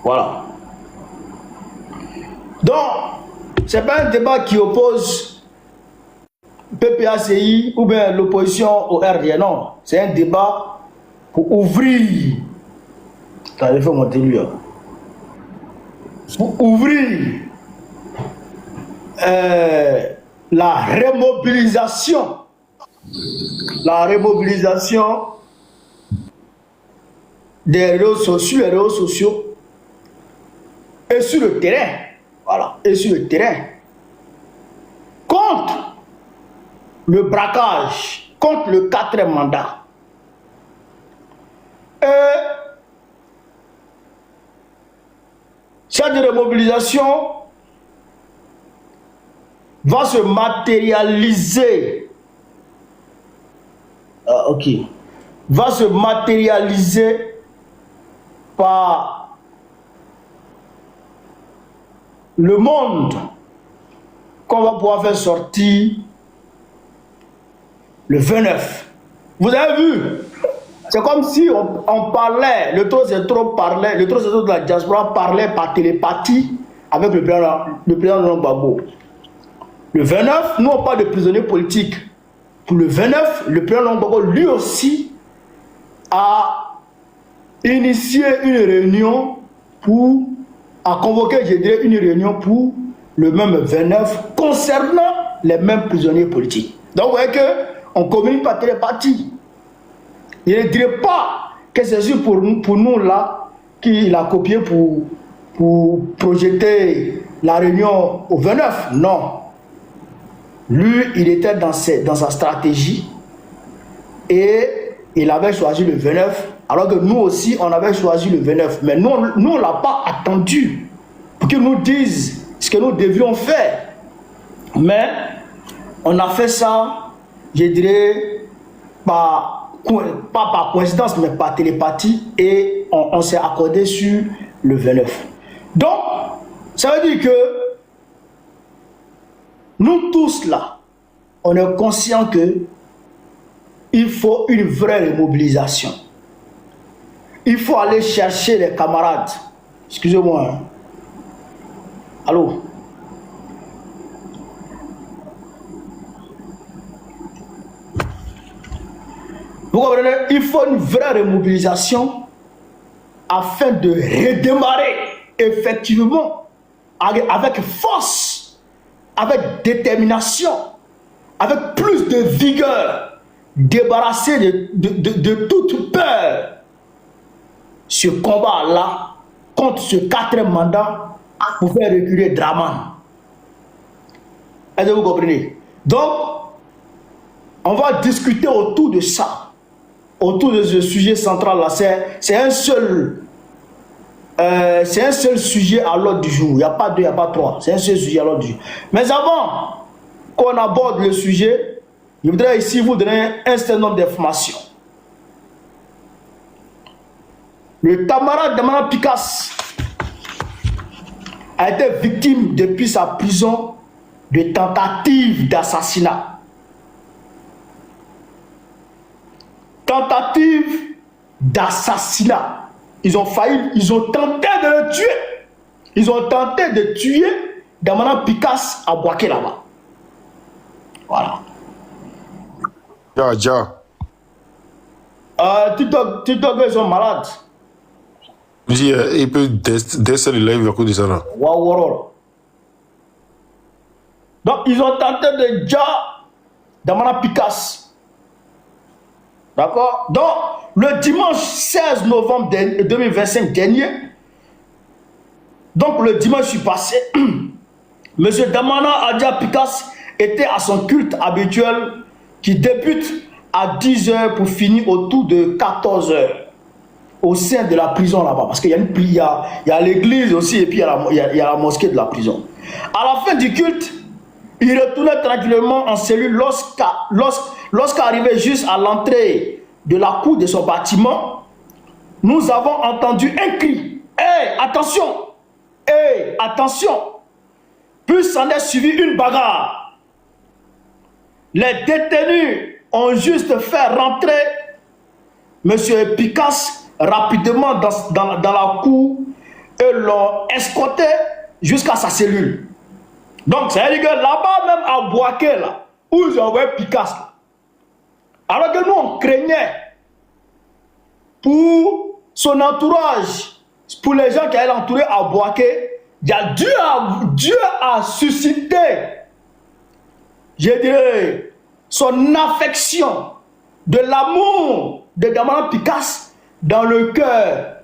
Voilà. Donc, ce n'est pas un débat qui oppose PPACI ou bien l'opposition au RDN, non. C'est un débat pour ouvrir. Attends, il faut monter lui. Pour ouvrir la remobilisation. La remobilisation des réseaux sociaux et sur le terrain. Voilà, et sur le terrain. Contre le braquage, contre le 4e mandat. Et cette remobilisation va se matérialiser. Va se matérialiser par le monde qu'on va pouvoir faire sortir le 29. Vous avez vu? C'est comme si on parlait, le trop c'est trop de la diaspora parlait par télépathie avec le président Laurent Gbagbo. Le 29, nous on parle de prisonniers politiques. Pour le 29, le président Laurent Gbagbo lui aussi a initié une réunion a convoqué, je dirais, une réunion pour le même 29 concernant les mêmes prisonniers politiques. Donc vous voyez qu'on communique par télépathie. Il ne dirait pas que c'est juste pour nous là qu'il a copié pour projeter la réunion au 29. Non. Lui, il était dans sa stratégie et il avait choisi le 29, alors que nous aussi, on avait choisi le 29. Mais nous on ne l'a pas attendu pour qu'il nous dise ce que nous devions faire. Mais on a fait ça, je dirais, pas par coïncidence, mais par télépathie, et on s'est accordé sur le 29. Donc, ça veut dire que nous tous là, on est conscients que il faut une vraie mobilisation. Il faut aller chercher les camarades. Excusez-moi. Hein. Allô? Vous comprenez? Il faut une vraie remobilisation afin de redémarrer effectivement avec force, avec détermination, avec plus de vigueur, débarrasser de toute peur ce combat-là contre ce 4e mandat pour faire reculer Draman. Est-ce que vous comprenez? Donc, on va discuter autour de ça, autour de ce sujet central-là. C'est un seul sujet à l'ordre du jour. Il n'y a pas deux, il n'y a pas trois. C'est un seul sujet à l'ordre du jour. Mais avant qu'on aborde le sujet, je voudrais ici vous donner un certain nombre d'informations. Le camarade Damana Picasse a été victime depuis sa prison de tentative d'assassinat. Tentative d'assassinat. Ils ont tenté de le tuer. Ils ont tenté de tuer Damana Picasse à Boaké là-bas. Voilà. TikTok, ils sont malades. Il peut descendre le live à cause de ça là. Donc, ils ont tenté de tuer Damana Picasse. D'accord? Donc, le dimanche 16 novembre 2025 dernier, donc le dimanche passé, M. Damana Adja Picasse était à son culte habituel qui débute à 10 h pour finir autour de 14 h au sein de la prison là-bas. Parce qu'il y a l'église aussi et puis il y a la mosquée de la prison. À la fin du culte, il retournait tranquillement en cellule lorsqu'arrivé juste à l'entrée de la cour de son bâtiment, nous avons entendu un cri. Hey, attention! Hey, attention! Puis s'en est suivi une bagarre. Les détenus ont juste fait rentrer M. Picasse rapidement dans la cour et l'ont escorté jusqu'à sa cellule. Donc, ça veut dire que là-bas, même à Boaké, là, où ils ont envoyé Picasse, alors que nous, on craignait pour son entourage, pour les gens qui allaient l'entourer à Boaké, Dieu a suscité, je dirais, son affection, de l'amour de Damana Picasse dans le cœur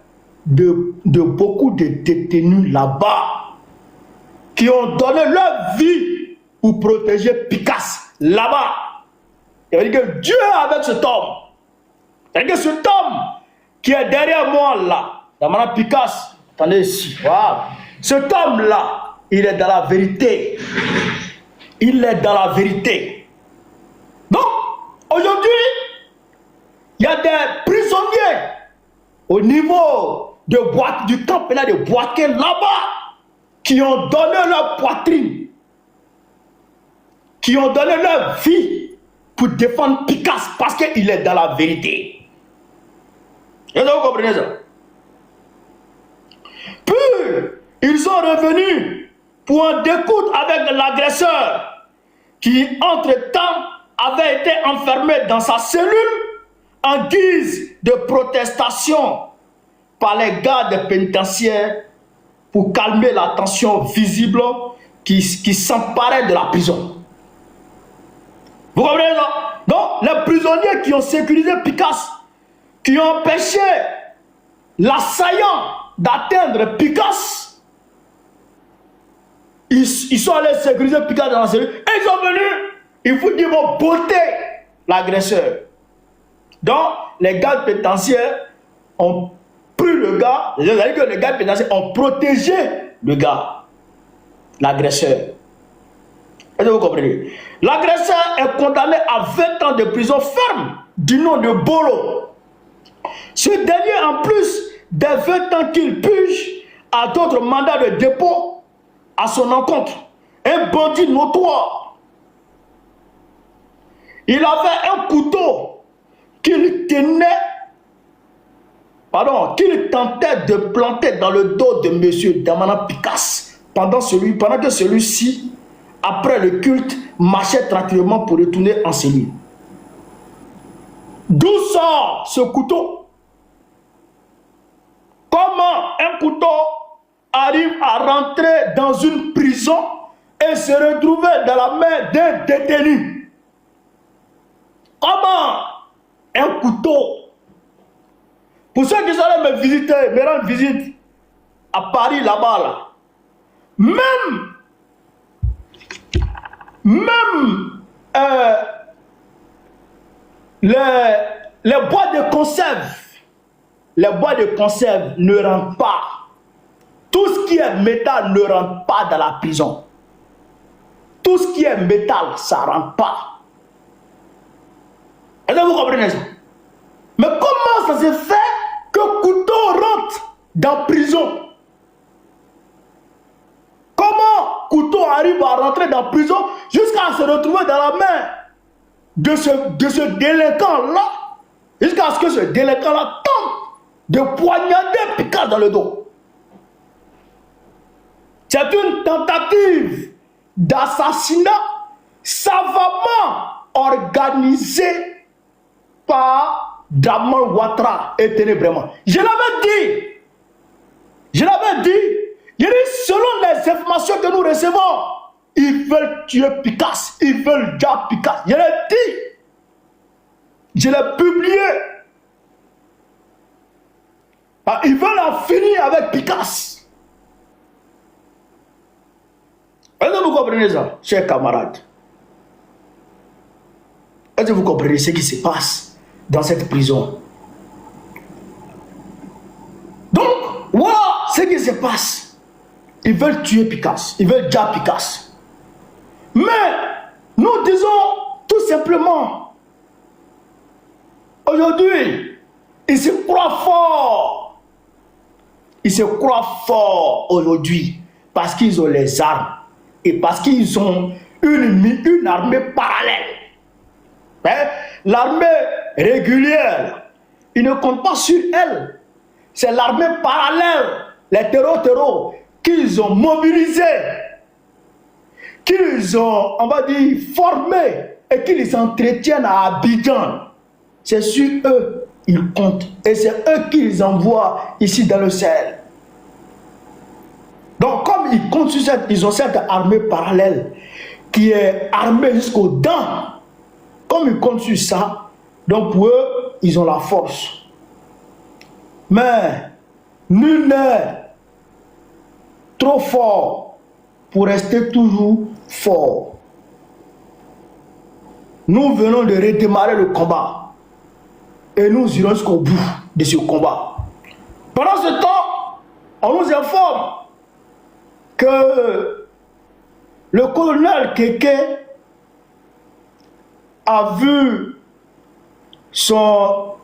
de beaucoup de détenus là-bas qui ont donné leur vie pour protéger Picasse là-bas. Il veut dire que Dieu est avec cet homme. C'est-à-dire que cet homme qui est derrière moi là, Damana Picasse, attendez ici, voilà. Cet homme-là, il est dans la vérité. Il est dans la vérité. Donc, aujourd'hui, il y a des prisonniers au niveau du camp pénal de Boaké là-bas qui ont donné leur poitrine, qui ont donné leur vie pour défendre Picasse parce qu'il est dans la vérité. Est-ce que vous comprenez ça? Puis, ils sont revenus pour en découdre avec l'agresseur qui, entre-temps, avait été enfermé dans sa cellule en guise de protestation par les gardes pénitentiaires pour calmer la tension visible qui s'emparait de la prison. Vous comprenez ça? Donc, les prisonniers qui ont sécurisé Picasse, qui ont empêché l'assaillant d'atteindre Picasse, ils sont allés sécuriser Picasse dans la cellule et ils sont venus, il faut dire, vont botter l'agresseur. Donc, les gardes pénitentiaires ont pris le gars, c'est-à-dire que les gardes pénitentiaires ont protégé le gars, l'agresseur. Est-ce que vous comprenez? L'agresseur est condamné à 20 ans de prison ferme du nom de Bolo. Ce dernier, en plus des 20 ans qu'il purge, a d'autres mandats de dépôt à son encontre. Un bandit notoire. Il avait un couteau qu'il tenait, qu'il tentait de planter dans le dos de M. Damana Picasse pendant que celui-ci, après le culte, marchait tranquillement pour retourner en cellule. D'où sort ce couteau? Comment un couteau arrive à rentrer dans une prison et se retrouver dans la main d'un détenu? Comment un couteau? Pour ceux qui sont allés me visiter, me rendre visite à Paris là-bas, là, même les boîtes de conserve, ne rentrent pas. Tout ce qui est métal ne rentre pas dans la prison. Tout ce qui est métal, ça ne rentre pas. Est-ce que vous comprenez ça? Mais comment ça se fait que couteau rentre dans la prison? Comment couteau arrive à rentrer dans la prison jusqu'à se retrouver dans la main de ce délinquant-là, jusqu'à ce que ce délinquant-là tente de poignarder Picasse dans le dos? C'est une tentative d'assassinat savamment organisée par Draman Ouattara et Ténébrement. Je l'avais dit, selon les informations que nous recevons, ils veulent tuer Picasse, ils veulent tuer Picasse. Je l'ai dit, je l'ai publié. Ils veulent en finir avec Picasse. Est-ce que vous comprenez ça, chers camarades? Est-ce que vous comprenez ce qui se passe dans cette prison? Donc, voilà ce qui se passe. Ils veulent tuer Picasse, ils veulent tuer Picasse. Mais, nous disons tout simplement, aujourd'hui, ils se croient forts. Ils se croient forts aujourd'hui parce qu'ils ont les armes et parce qu'ils ont une armée parallèle. Hein? L'armée régulière, ils ne comptent pas sur elle. C'est l'armée parallèle, les terreaux qu'ils ont mobilisés, qu'ils ont, on va dire, formés et qu'ils entretiennent à Abidjan, c'est sur eux ils comptent. Et c'est eux qu'ils envoient ici dans le Sahel. Donc comme ils comptent sur ils ont cette armée parallèle qui est armée jusqu'aux dents, comme ils comptent sur ça, donc pour eux, ils ont la force. Mais nul n'est trop fort pour rester toujours fort. Nous venons de redémarrer le combat et nous irons jusqu'au bout de ce combat. Pendant ce temps, on nous informe que le colonel Kéké a vu son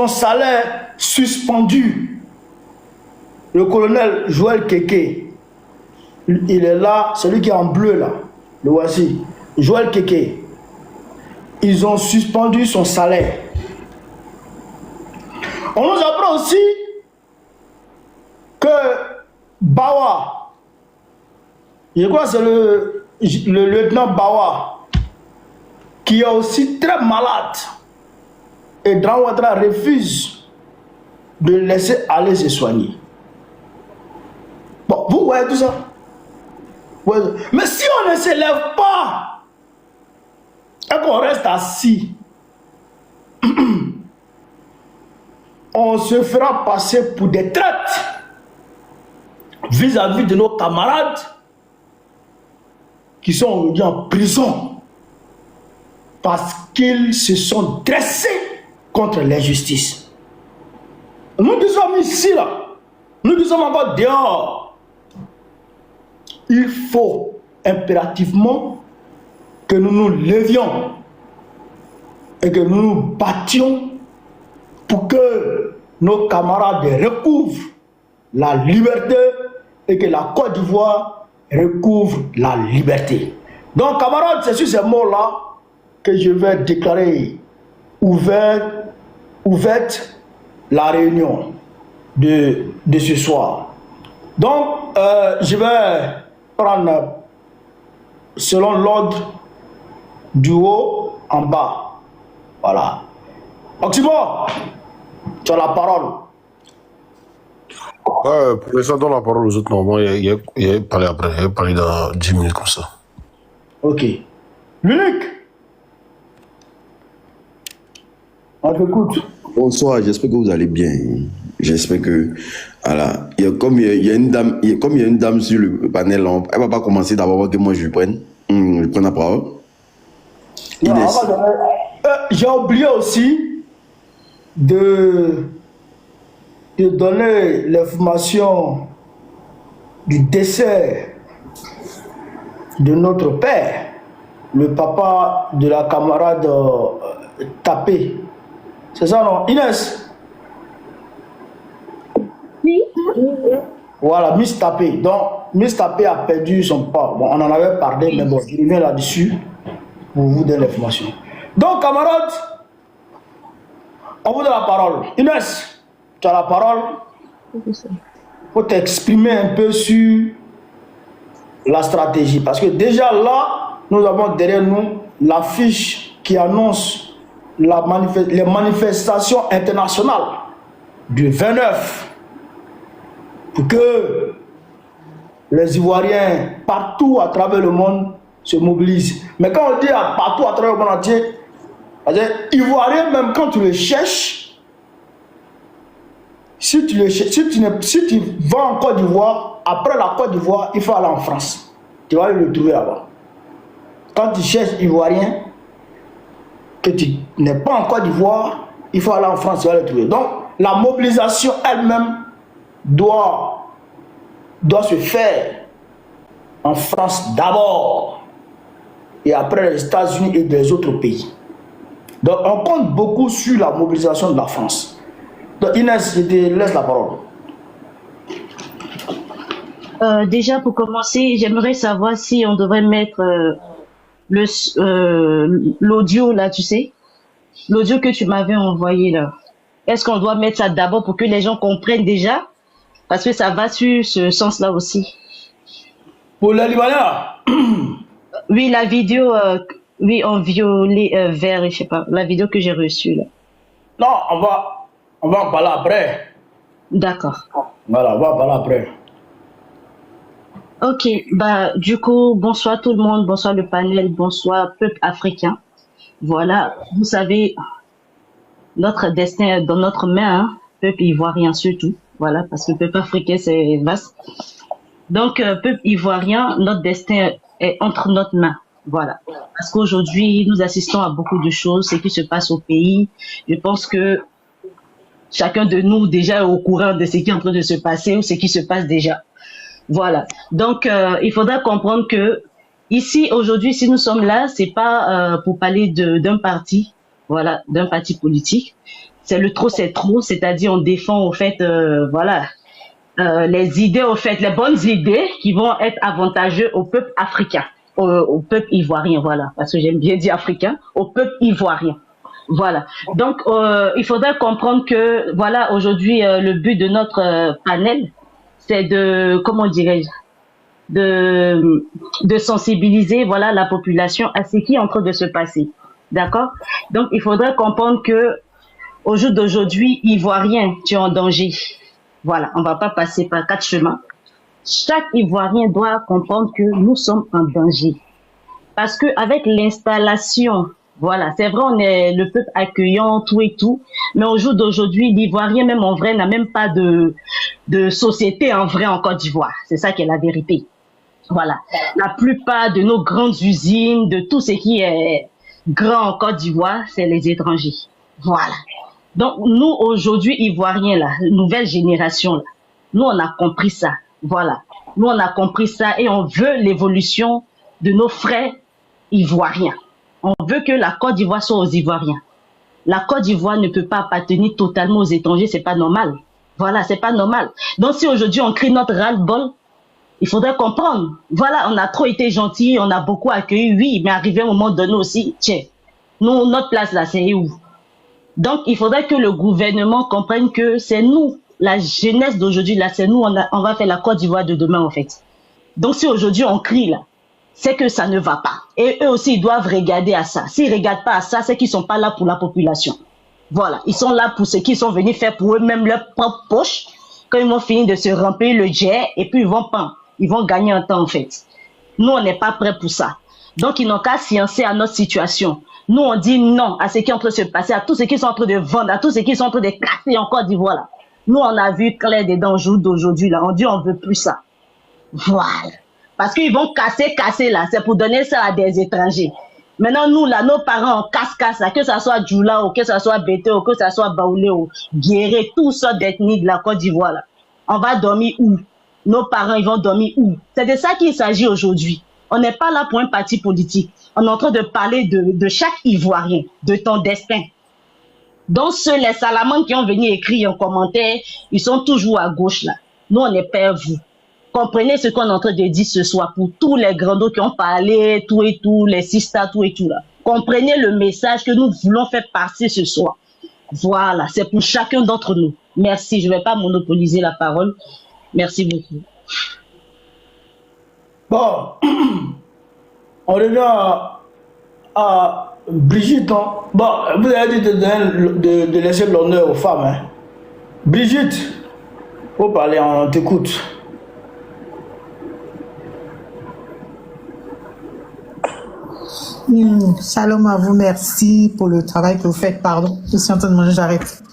salaire suspendu. Le colonel Joël Kéké, il est là, celui qui est en bleu là, le voici, Joël Kéké. Ils ont suspendu son salaire. On nous apprend aussi que Bawa, je crois que c'est le lieutenant Bawa, qui est aussi très malade, et Dran Ouattara refuse de le laisser aller se soigner. Bon, vous voyez tout ça? Ouais. Mais si on ne s'élève pas et qu'on reste assis, on se fera passer pour des traites vis-à-vis de nos camarades qui sont aujourd'hui en prison parce qu'ils se sont dressés contre l'injustice. Nous qui sommes ici, là, nous qui sommes encore dehors, il faut impérativement que nous nous levions et que nous nous battions pour que nos camarades recouvrent la liberté et que la Côte d'Ivoire recouvre la liberté. Donc, camarades, c'est sur ces mots-là que je vais déclarer ouverte la réunion de ce soir. Donc, je vais prendre selon l'ordre du haut en bas. Voilà. Oxybo, tu as la parole. Pour l'instant, donne la parole aux autres. Non, moi, il a parlé après. Il a parlé dans 10 minutes comme ça. Ok. Luc, on t'écoute. Bonsoir, j'espère que vous allez bien. J'espère que, voilà, comme il y a une dame sur le panel, elle va pas commencer d'abord que moi je prenne la parole. J'ai oublié aussi de donner l'information du décès de notre père, le papa de la camarade Tapé. C'est ça, non? Inès? Oui. Voilà, Miss Tapé. Donc, Miss Tapé a perdu son papa. Bon, on en avait parlé, mais bon, je reviens là-dessus pour vous donner l'information. Donc, camarades, on vous donne la parole. Inès, tu as la parole. Il faut t'exprimer un peu sur la stratégie. Parce que déjà là, nous avons derrière nous l'affiche qui annonce les manifestations internationales du 29 pour que les Ivoiriens partout à travers le monde se mobilisent. Mais quand on dit partout à travers le monde entier, c'est-à-dire Ivoiriens, même quand tu les cherches, si tu vas en Côte d'Ivoire, après la Côte d'Ivoire, il faut aller en France. Tu vas le trouver là-bas. Quand tu cherches Ivoirien, que tu n'es pas en Côte d'Ivoire, il faut aller en France, tu vas le trouver. Donc, la mobilisation elle-même doit se faire en France d'abord et après les États-Unis et des autres pays. Donc, on compte beaucoup sur la mobilisation de la France. Donc, Inès, je te laisse la parole. Déjà, pour commencer, j'aimerais savoir si on devrait mettre l'audio là, tu sais, l'audio que tu m'avais envoyé là. Est-ce qu'on doit mettre ça d'abord pour que les gens comprennent déjà? Parce que ça va sur ce sens-là aussi. Pour les Libanais, là, Oui, la vidéo, oui, en violet, vert, je sais pas, la vidéo que j'ai reçue là. non, on va en parler après. D'accord. Voilà, on va en parler après. Ok, bah du coup, bonsoir tout le monde, bonsoir le panel, bonsoir peuple africain. Voilà, vous savez, notre destin est dans notre main, hein, peuple ivoirien surtout. Voilà, parce que le peuple africain c'est vaste. Donc, peuple ivoirien, notre destin est entre notre main. Voilà. Parce qu'aujourd'hui, nous assistons à beaucoup de choses, ce qui se passe au pays. Je pense que chacun de nous déjà est au courant de ce qui est en train de se passer ou ce qui se passe déjà. Voilà. Donc, il faudra comprendre que ici, aujourd'hui, si nous sommes là, c'est pas pour parler d'un parti, voilà, d'un parti politique. C'est le trop, c'est trop, c'est-à-dire on défend au fait, voilà, les idées, au fait, les bonnes idées qui vont être avantageuses au peuple africain, au peuple ivoirien, voilà, parce que j'aime bien dire africain, au peuple ivoirien. Voilà. Donc, il faudrait comprendre que, voilà, aujourd'hui, le but de notre panel, c'est de, comment dirais-je, de sensibiliser, voilà, la population à ce qui est en train de se passer. D'accord? Donc, il faudrait comprendre que, au jour d'aujourd'hui, Ivoirien, tu es en danger. Voilà, on va pas passer par 4 chemins. Chaque Ivoirien doit comprendre que nous sommes en danger. Parce que avec l'installation, voilà, c'est vrai, on est le peuple accueillant, tout et tout, mais au jour d'aujourd'hui, l'Ivoirien, même en vrai, n'a même pas de société en vrai en Côte d'Ivoire. C'est ça qui est la vérité. Voilà. La plupart de nos grandes usines, de tout ce qui est grand en Côte d'Ivoire, c'est les étrangers. Voilà. Donc, nous, aujourd'hui, Ivoiriens, là, nouvelle génération, là, nous, on a compris ça. Voilà. Nous, on a compris ça et on veut l'évolution de nos frères ivoiriens. On veut que la Côte d'Ivoire soit aux Ivoiriens. La Côte d'Ivoire ne peut pas appartenir totalement aux étrangers, c'est pas normal. Voilà, c'est pas normal. Donc, si aujourd'hui on crie notre ras-le-bol, il faudrait comprendre. Voilà, on a trop été gentils, on a beaucoup accueilli, oui, mais arrivé un moment donné aussi, tiens, nous, notre place là, c'est où? Donc, il faudrait que le gouvernement comprenne que c'est nous, la jeunesse d'aujourd'hui, là, c'est nous, on va faire la Côte d'Ivoire de demain, en fait. Donc, si aujourd'hui on crie, là, c'est que ça ne va pas. Et eux aussi, ils doivent regarder à ça. S'ils ne regardent pas à ça, c'est qu'ils ne sont pas là pour la population. Voilà, ils sont là pour ce qu'ils sont venus faire pour eux-mêmes, leur propre poche. Quand ils vont finir de se remplir le jet, et puis ils vont gagner un temps, en fait. Nous, on n'est pas prêts pour ça. Donc, ils n'ont qu'à sciencer à notre situation. Nous, on dit non à ce qui est en train de se passer, à tous ceux qui sont en train de vendre, à tous ceux qui sont en train de casser en Côte d'Ivoire, là. Nous, on a vu clair dedans au jour d'aujourd'hui, là. On dit, on veut plus ça. Voilà. Parce qu'ils vont casser, là. C'est pour donner ça à des étrangers. Maintenant, nous, là, nos parents, on casse, là. Que ça soit Djoula, ou que ça soit Bété, ou que ça soit Baoulé, ou Guéré, tout ça d'ethnie de la Côte d'Ivoire, là. On va dormir où? Nos parents, ils vont dormir où? C'est de ça qu'il s'agit aujourd'hui. On n'est pas là pour un parti politique. On est en train de parler de chaque Ivoirien, de ton destin. Donc, les salamandres qui ont venu écrire en commentaire, ils sont toujours à gauche, là. Nous, on n'est pas vous. Comprenez ce qu'on est en train de dire ce soir pour tous les grands qui ont parlé, tout et tout, les sisters, tout et tout, là. Comprenez le message que nous voulons faire passer ce soir. Voilà, c'est pour chacun d'entre nous. Merci, je ne vais pas monopoliser la parole. Merci beaucoup. Bon, on revient à Brigitte. Hein. Bon, vous avez dit de laisser l'honneur aux femmes. Hein. Brigitte, faut parler, on t'écoute. Shalom à vous, merci pour le travail que vous faites. Pardon, je suis en train de manger, j'arrête.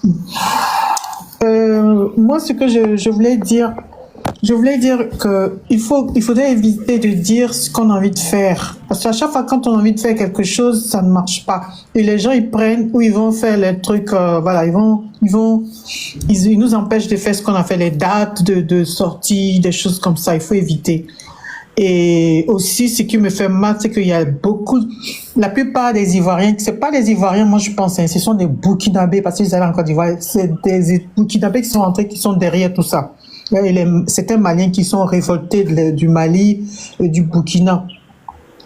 Moi, ce que je voulais dire que il faudrait éviter de dire ce qu'on a envie de faire. Parce qu'à chaque fois, quand on a envie de faire quelque chose, ça ne marche pas. Et les gens, ils prennent ou ils vont faire les trucs, voilà, ils nous empêchent de faire ce qu'on a fait, les dates de sortie, des choses comme ça. Il faut éviter. Et aussi, ce qui me fait mal, c'est qu'il y a la plupart des Ivoiriens, c'est pas des Ivoiriens, moi je pense, hein, ce sont des Burkinabés, parce qu'ils allaient en Côte d'Ivoire, c'est des Burkinabés qui sont entrés, qui sont derrière tout ça. Certains Maliens qui sont révoltés du Mali et du Burkina.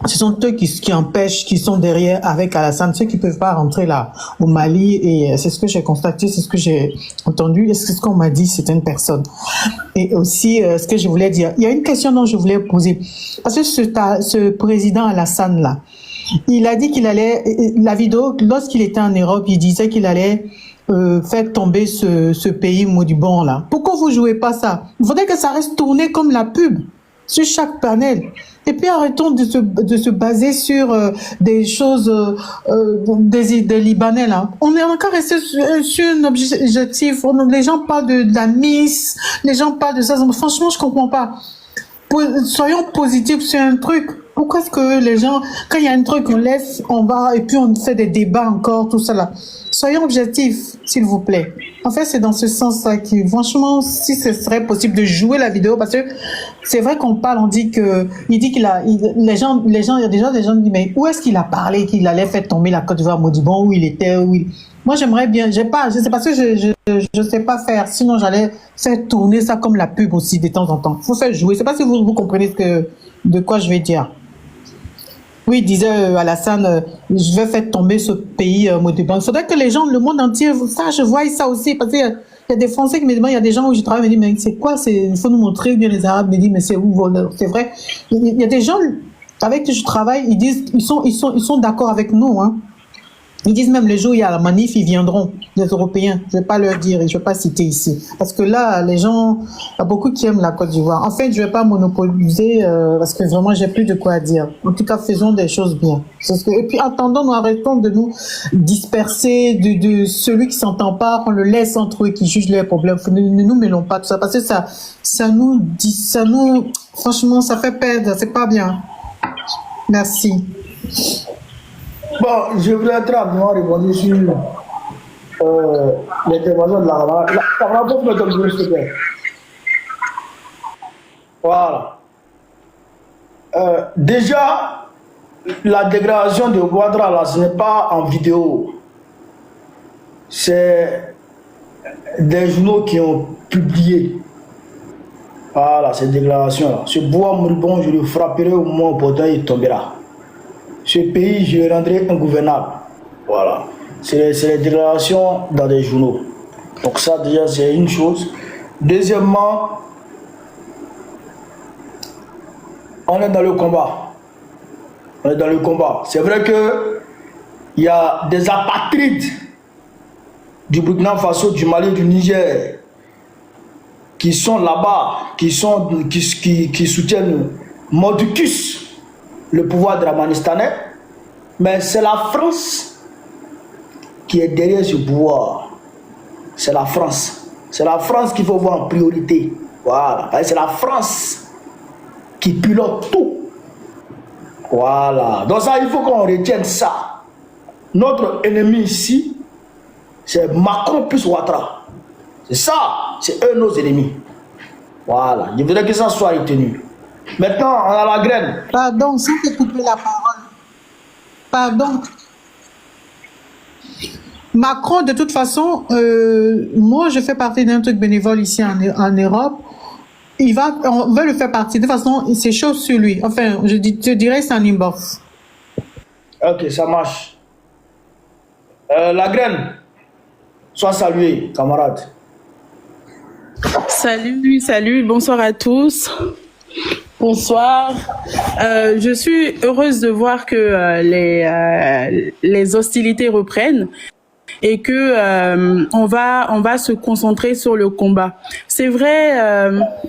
ce sont eux qui empêchent, qui sont derrière avec Alassane, ceux qui peuvent pas rentrer là au Mali, et c'est ce que j'ai constaté, c'est ce que j'ai entendu, et c'est ce qu'on m'a dit certaines personnes. Et aussi, ce que je voulais dire, il y a une question dont je voulais poser, parce que ce président Alassane là, il a dit qu'il allait, la vidéo, lorsqu'il était en Europe, il disait qu'il allait faire tomber ce pays maudibond là. Pourquoi vous jouez pas ça? Il faudrait que ça reste tourné comme la pub sur chaque panel. Et puis arrêtons de se baser sur des choses des Libanais là. On est encore resté sur un objectif. Les gens parlent de la Miss, les gens parlent de ça. Franchement, je comprends pas. Soyons positifs sur un truc. Pourquoi est-ce que les gens, quand il y a un truc, on laisse, on va, et puis on fait des débats encore, tout ça là. Soyons objectifs, s'il vous plaît. En fait, c'est dans ce sens-là que, franchement, si ce serait possible de jouer la vidéo, parce que c'est vrai qu'on parle, on dit que, il dit qu'il a, les gens, il y a déjà des gens qui disent, mais où est-ce qu'il a parlé qu'il allait faire tomber la Côte d'Ivoire maudibond, où il était, Moi, j'aimerais bien, je sais pas, parce que je sais pas faire, sinon j'allais faire tourner ça comme la pub aussi de temps en temps. Faut faire jouer. Je sais pas si vous comprenez de quoi je vais dire. Oui, disait Alassane, je vais faire tomber ce pays maudibond. Il faudrait que les gens, le monde entier, ça, je vois ça aussi, parce qu'il y a des Français qui me demandent, il y a des gens où je travaille, me disent, mais c'est quoi, il faut nous montrer, bien les Arabes me disent, mais c'est où, c'est vrai. Il y a des gens avec qui je travaille, ils disent, ils sont d'accord avec nous, hein. Ils disent même les jours où il y a la manif, ils viendront, les Européens. Je ne vais pas leur dire et je ne vais pas citer ici. Parce que là, les gens, il y a beaucoup qui aiment la Côte d'Ivoire. En fait, je ne vais pas monopoliser parce que vraiment, j'ai plus de quoi dire. En tout cas, faisons des choses bien. Et puis, attendons, nous arrêtons de nous disperser, de celui qui ne s'entend pas, qu'on le laisse entre eux, qui jugent leurs problèmes. Ne nous mêlons pas tout ça. Parce que ça nous, franchement, ça fait perdre. C'est pas bien. Merci. Bon, je voudrais très rapidement répondre sur l'intervention de la camarade. La camarade, pour me donner s'il te plaît. Voilà. Déjà, la dégradation de Ouattara, là, ce n'est pas en vidéo. C'est des journaux qui ont publié. Voilà, cette déclaration-là. Ce bois moribond, je le frapperai au moment opportun, il tombera. Ce pays, je le rendrai ingouvernable. Voilà. C'est les déclarations dans des journaux. Donc ça, déjà, c'est une chose. Deuxièmement, on est dans le combat. On est dans le combat. C'est vrai qu'il y a des apatrides du Burkina Faso, du Mali, du Niger, qui sont là-bas, qui soutiennent Mordicus, le pouvoir dramanistanais, mais c'est la France qui est derrière ce pouvoir. C'est la France. C'est la France qu'il faut voir en priorité. Voilà. C'est la France qui pilote tout. Voilà. Donc ça, il faut qu'on retienne ça. Notre ennemi ici, c'est Macron plus Ouattara. C'est ça. C'est eux nos ennemis. Voilà. Je voudrais que ça soit retenu. Maintenant, on a la graine. Pardon, sans te couper la parole. Pardon. Macron, de toute façon, moi, je fais partie d'un truc bénévole ici en Europe. On veut le faire partie. De toute façon, c'est chaud sur lui. Enfin, je dirais c'est un inbox. Ok, ça marche. La graine, sois salué, camarade. Salut, bonsoir à tous. Bonsoir. Je suis heureuse de voir que les hostilités reprennent et que on va se concentrer sur le combat. C'est vrai,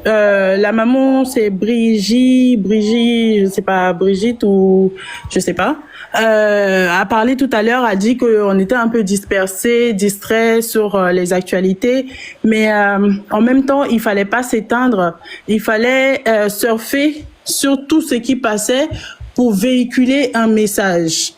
la maman c'est Brigitte, je sais pas, Brigitte ou je sais pas, a parlé tout à l'heure, a dit qu'on était un peu dispersés, distraits sur les actualités, mais en même temps il fallait pas s'éteindre, il fallait surfer sur tout ce qui passait pour véhiculer un message.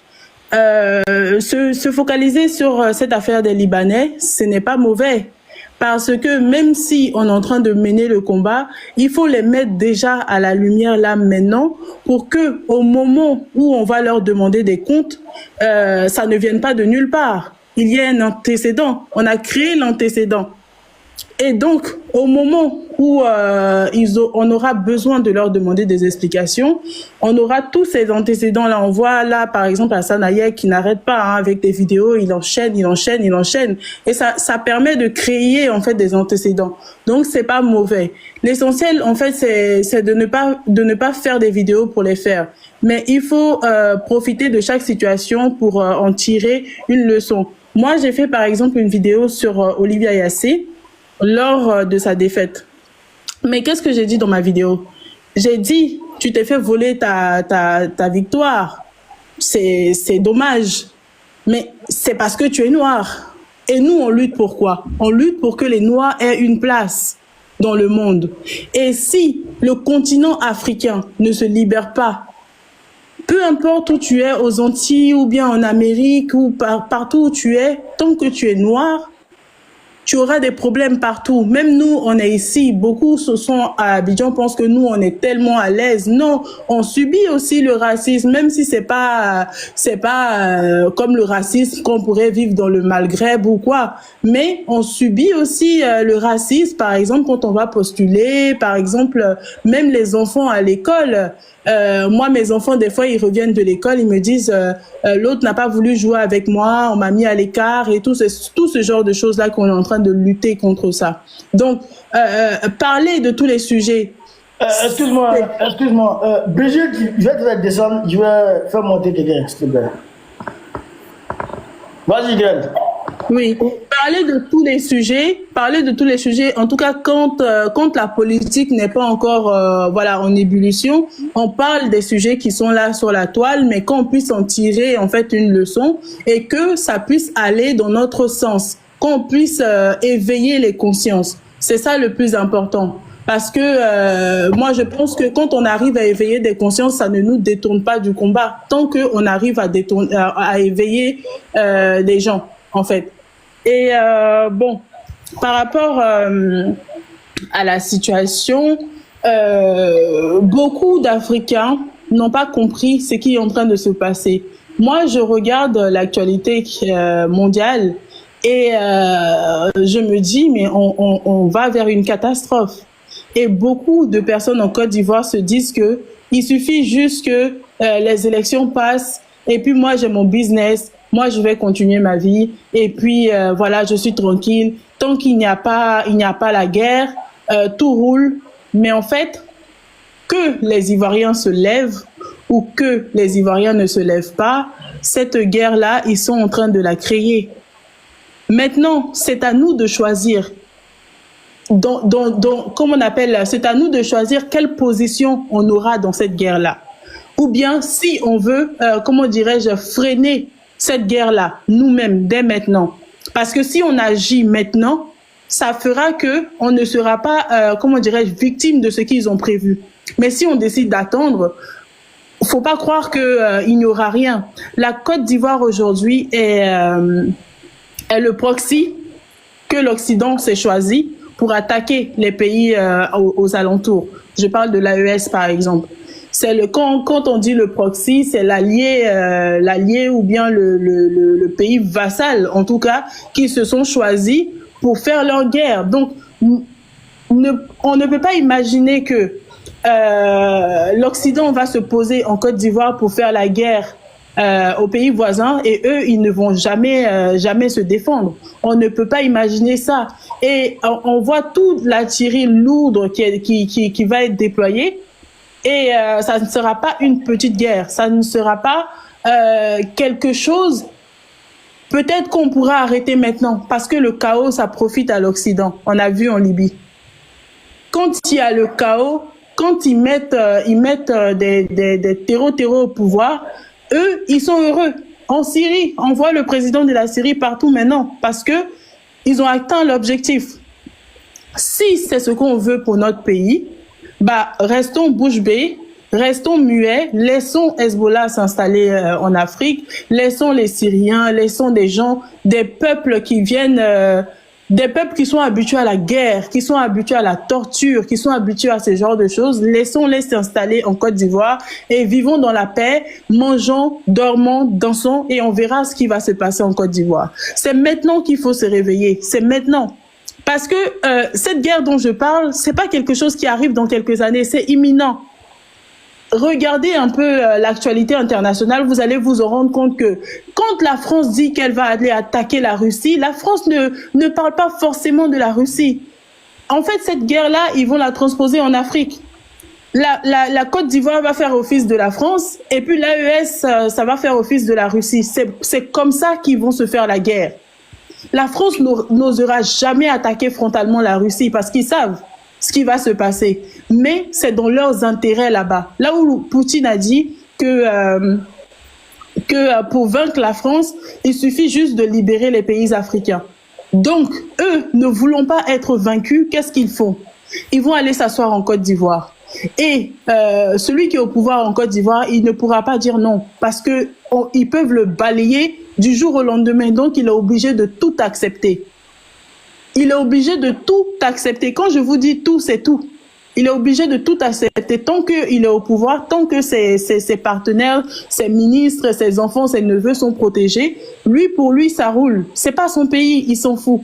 Se focaliser sur cette affaire des Libanais, ce n'est pas mauvais. Parce que même si on est en train de mener le combat, il faut les mettre déjà à la lumière là maintenant pour que au moment où on va leur demander des comptes, ça ne vienne pas de nulle part. Il y a un antécédent. On a créé l'antécédent. Et donc, au moment où on aura besoin de leur demander des explications, on aura tous ces antécédents-là. On voit là, par exemple, Hassan Hayek qui n'arrête pas avec des vidéos, il enchaîne. Et ça permet de créer, en fait, des antécédents. Donc, c'est pas mauvais. L'essentiel, en fait, c'est de ne pas faire des vidéos pour les faire. Mais il faut profiter de chaque situation pour en tirer une leçon. Moi, j'ai fait, par exemple, une vidéo sur Olivia Yassé lors de sa défaite. Mais qu'est-ce que j'ai dit dans ma vidéo? J'ai dit, tu t'es fait voler ta victoire. C'est dommage. Mais c'est parce que tu es noir. Et nous, on lutte pour quoi? On lutte pour que les Noirs aient une place dans le monde. Et si le continent africain ne se libère pas, peu importe où tu es, aux Antilles ou bien en Amérique ou partout où tu es, tant que tu es noir, tu auras des problèmes partout. Même nous, on est ici. Beaucoup se sont à Abidjan, pensent que nous, on est tellement à l'aise. Non, on subit aussi le racisme, même si c'est pas comme le racisme qu'on pourrait vivre dans le Maghreb ou quoi. Mais on subit aussi le racisme, par exemple, quand on va postuler, par exemple, même les enfants à l'école. Moi, mes enfants, des fois, ils reviennent de l'école, ils me disent l'autre n'a pas voulu jouer avec moi, on m'a mis à l'écart et tout ce genre de choses-là qu'on est en train de lutter contre ça. Donc, parler de tous les sujets. Excuse-moi. Brigitte, je vais te faire descendre, je vais faire monter quelqu'un, s'il te plaît. Vas-y, Greg. Oui, parler de tous les sujets, en tout cas quand la politique n'est pas encore en ébullition, on parle des sujets qui sont là sur la toile, mais qu'on puisse en tirer en fait une leçon et que ça puisse aller dans notre sens, qu'on puisse éveiller les consciences. C'est ça le plus important. Parce que moi, je pense que quand on arrive à éveiller des consciences, ça ne nous détourne pas du combat. Tant qu'on arrive à éveiller les gens, en fait. Et bon, par rapport à la situation, beaucoup d'Africains n'ont pas compris ce qui est en train de se passer. Moi, je regarde l'actualité mondiale et je me dis, mais on va vers une catastrophe. Et beaucoup de personnes en Côte d'Ivoire se disent que il suffit juste que les élections passent et puis moi j'ai mon business, moi je vais continuer ma vie et puis voilà, je suis tranquille tant qu'il n'y a pas la guerre, tout roule. Mais en fait, que les Ivoiriens se lèvent ou que les Ivoiriens ne se lèvent pas, cette guerre-là, ils sont en train de la créer. Maintenant, c'est à nous de choisir. Comme on appelle, c'est à nous de choisir quelle position on aura dans cette guerre-là. Ou bien, si on veut, comment dirais-je, freiner cette guerre-là, nous-mêmes, dès maintenant. Parce que si on agit maintenant, ça fera que on ne sera pas, comment dirais-je, victime de ce qu'ils ont prévu. Mais si on décide d'attendre, faut pas croire que il n'y aura rien. La Côte d'Ivoire aujourd'hui est le proxy que l'Occident s'est choisi pour attaquer les pays aux alentours. Je parle de l'AES par exemple. C'est quand on dit le proxy, c'est l'allié ou bien le pays vassal en tout cas qui se sont choisis pour faire leur guerre. Donc on ne peut pas imaginer que l'Occident va se poser en Côte d'Ivoire pour faire la guerre aux pays voisins et eux, ils ne vont jamais se défendre. On ne peut pas imaginer ça. Et on voit toute l'artillerie lourde qui va être déployée et ça ne sera pas une petite guerre. Ça ne sera pas quelque chose peut-être qu'on pourra arrêter maintenant parce que le chaos, ça profite à l'Occident. On a vu en Libye. Quand il y a le chaos, quand ils mettent des terreaux au pouvoir, eux, ils sont heureux. En Syrie, on voit le président de la Syrie partout maintenant parce que ils ont atteint l'objectif. Si c'est ce qu'on veut pour notre pays, bah restons bouche bée, restons muets, laissons Hezbollah s'installer en Afrique, laissons les Syriens, laissons des gens, des peuples qui viennent, des peuples qui sont habitués à la guerre, qui sont habitués à la torture, qui sont habitués à ce genre de choses, laissons-les s'installer en Côte d'Ivoire et vivons dans la paix, mangeons, dormons, dansons et on verra ce qui va se passer en Côte d'Ivoire. C'est maintenant qu'il faut se réveiller, c'est maintenant. Parce que cette guerre dont je parle, c'est pas quelque chose qui arrive dans quelques années, c'est imminent. Regardez un peu l'actualité internationale, vous allez vous en rendre compte que quand la France dit qu'elle va aller attaquer la Russie, la France ne parle pas forcément de la Russie. En fait, cette guerre-là, ils vont la transposer en Afrique. La Côte d'Ivoire va faire office de la France et puis l'AES, ça va faire office de la Russie. C'est comme ça qu'ils vont se faire la guerre. La France n'osera jamais attaquer frontalement la Russie parce qu'ils savent ce qui va se passer. Mais c'est dans leurs intérêts là-bas. Là où Poutine a dit que pour vaincre la France, il suffit juste de libérer les pays africains. Donc, eux, ne voulant pas être vaincus, qu'est-ce qu'ils font? Ils vont aller s'asseoir en Côte d'Ivoire. Et celui qui est au pouvoir en Côte d'Ivoire, il ne pourra pas dire non parce que ils peuvent le balayer du jour au lendemain. Donc, il est obligé de tout accepter. Il est obligé de tout accepter. Quand je vous dis tout, c'est tout. Il est obligé de tout accepter tant qu'il est au pouvoir, tant que ses partenaires, ses ministres, ses enfants, ses neveux sont protégés. Lui, pour lui, ça roule. C'est pas son pays, il s'en fout.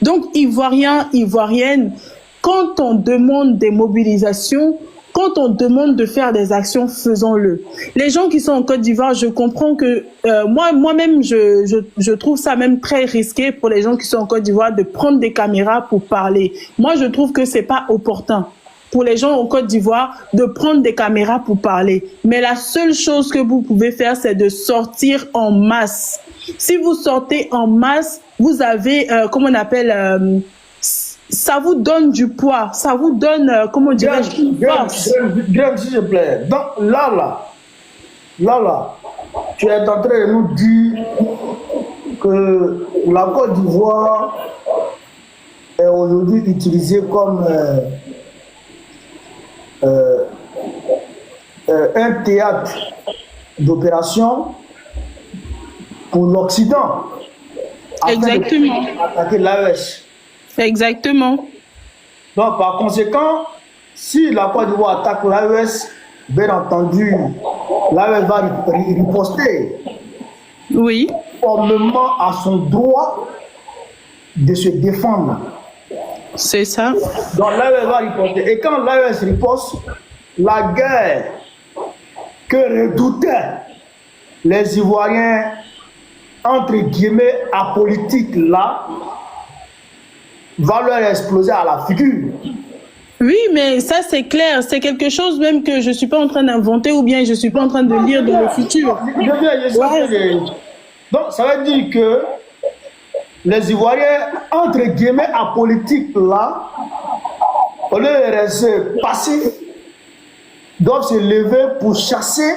Donc, Ivoiriens, Ivoiriennes, quand on demande des mobilisations, quand on demande de faire des actions, faisons-le. Les gens qui sont en Côte d'Ivoire, je comprends que moi-même, je trouve ça même très risqué pour les gens qui sont en Côte d'Ivoire de prendre des caméras pour parler. Moi, je trouve que c'est pas opportun pour les gens en Côte d'Ivoire de prendre des caméras pour parler. Mais la seule chose que vous pouvez faire, c'est de sortir en masse. Si vous sortez en masse, vous avez, comment on appelle, ça vous donne du poids, ça vous donne, comment dirais-je, une force. Graham, s'il te plaît. Donc, là, tu es en train de nous dire que la Côte d'Ivoire est aujourd'hui utilisée comme un théâtre d'opération pour l'Occident. Exactement. Attaquer l'AES. Exactement. Donc, par conséquent, si la Côte d'Ivoire attaque l'AES, bien entendu, l'AES va riposter. Oui. Conformément à son droit de se défendre. C'est ça. Donc, l'AES va riposter. Et quand l'AES riposte, la guerre que redoutaient les Ivoiriens, entre guillemets, apolitiques là, va leur exploser à la figure. Oui, mais ça c'est clair, c'est quelque chose même que je ne suis pas en train d'inventer ou bien je ne suis pas en train de lire dans le futur. Donc ça veut dire que les Ivoiriens, entre guillemets, apolitiques là, au lieu de rester passifs, doivent se lever pour chasser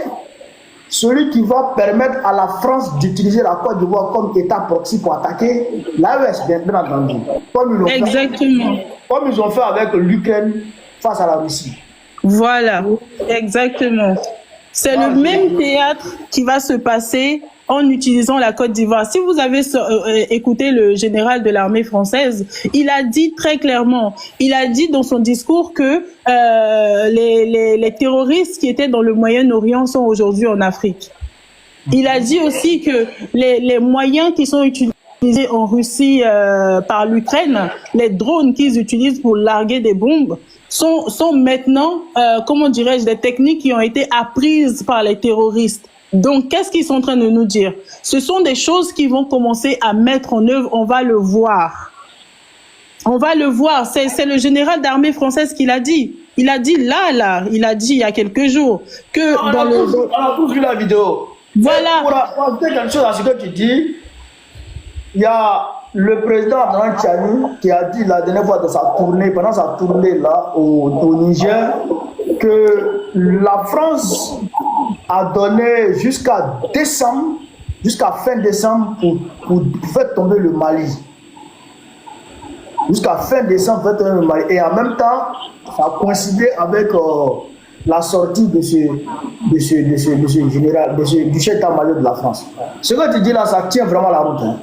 celui qui va permettre à la France d'utiliser la Côte d'Ivoire comme État proxy pour attaquer l'AES, bien entendu. Exactement. Comme ils ont fait avec l'Ukraine face à la Russie. Voilà, exactement. C'est le même théâtre qui va se passer en utilisant la Côte d'Ivoire. Si vous avez écouté le général de l'armée française, il a dit très clairement, il a dit dans son discours que les terroristes qui étaient dans le Moyen-Orient sont aujourd'hui en Afrique. Il a dit aussi que les moyens qui sont utilisés en Russie par l'Ukraine, les drones qu'ils utilisent pour larguer des bombes, sont maintenant, comment dirais-je, des techniques qui ont été apprises par les terroristes. Donc, qu'est-ce qu'ils sont en train de nous dire? Ce sont des choses qui vont commencer à mettre en œuvre, on va le voir. On va le voir, c'est le général d'armée française qui l'a dit. Il a dit il a dit il y a quelques jours que on a tous vu la vidéo. Voilà. Pour ajouter quelque chose à ce que tu dis, il y a le président Abdallah Tchani qui a dit la dernière fois de sa tournée, pendant sa tournée là au Niger, que la France a donné jusqu'à décembre, jusqu'à fin décembre pour faire tomber le Mali. Jusqu'à fin décembre, pour faire tomber le Mali. Et en même temps, ça a coïncidé avec la sortie de ce général, du chef d'état-major de la France. Ce que tu dis là, ça tient vraiment la route. Hein.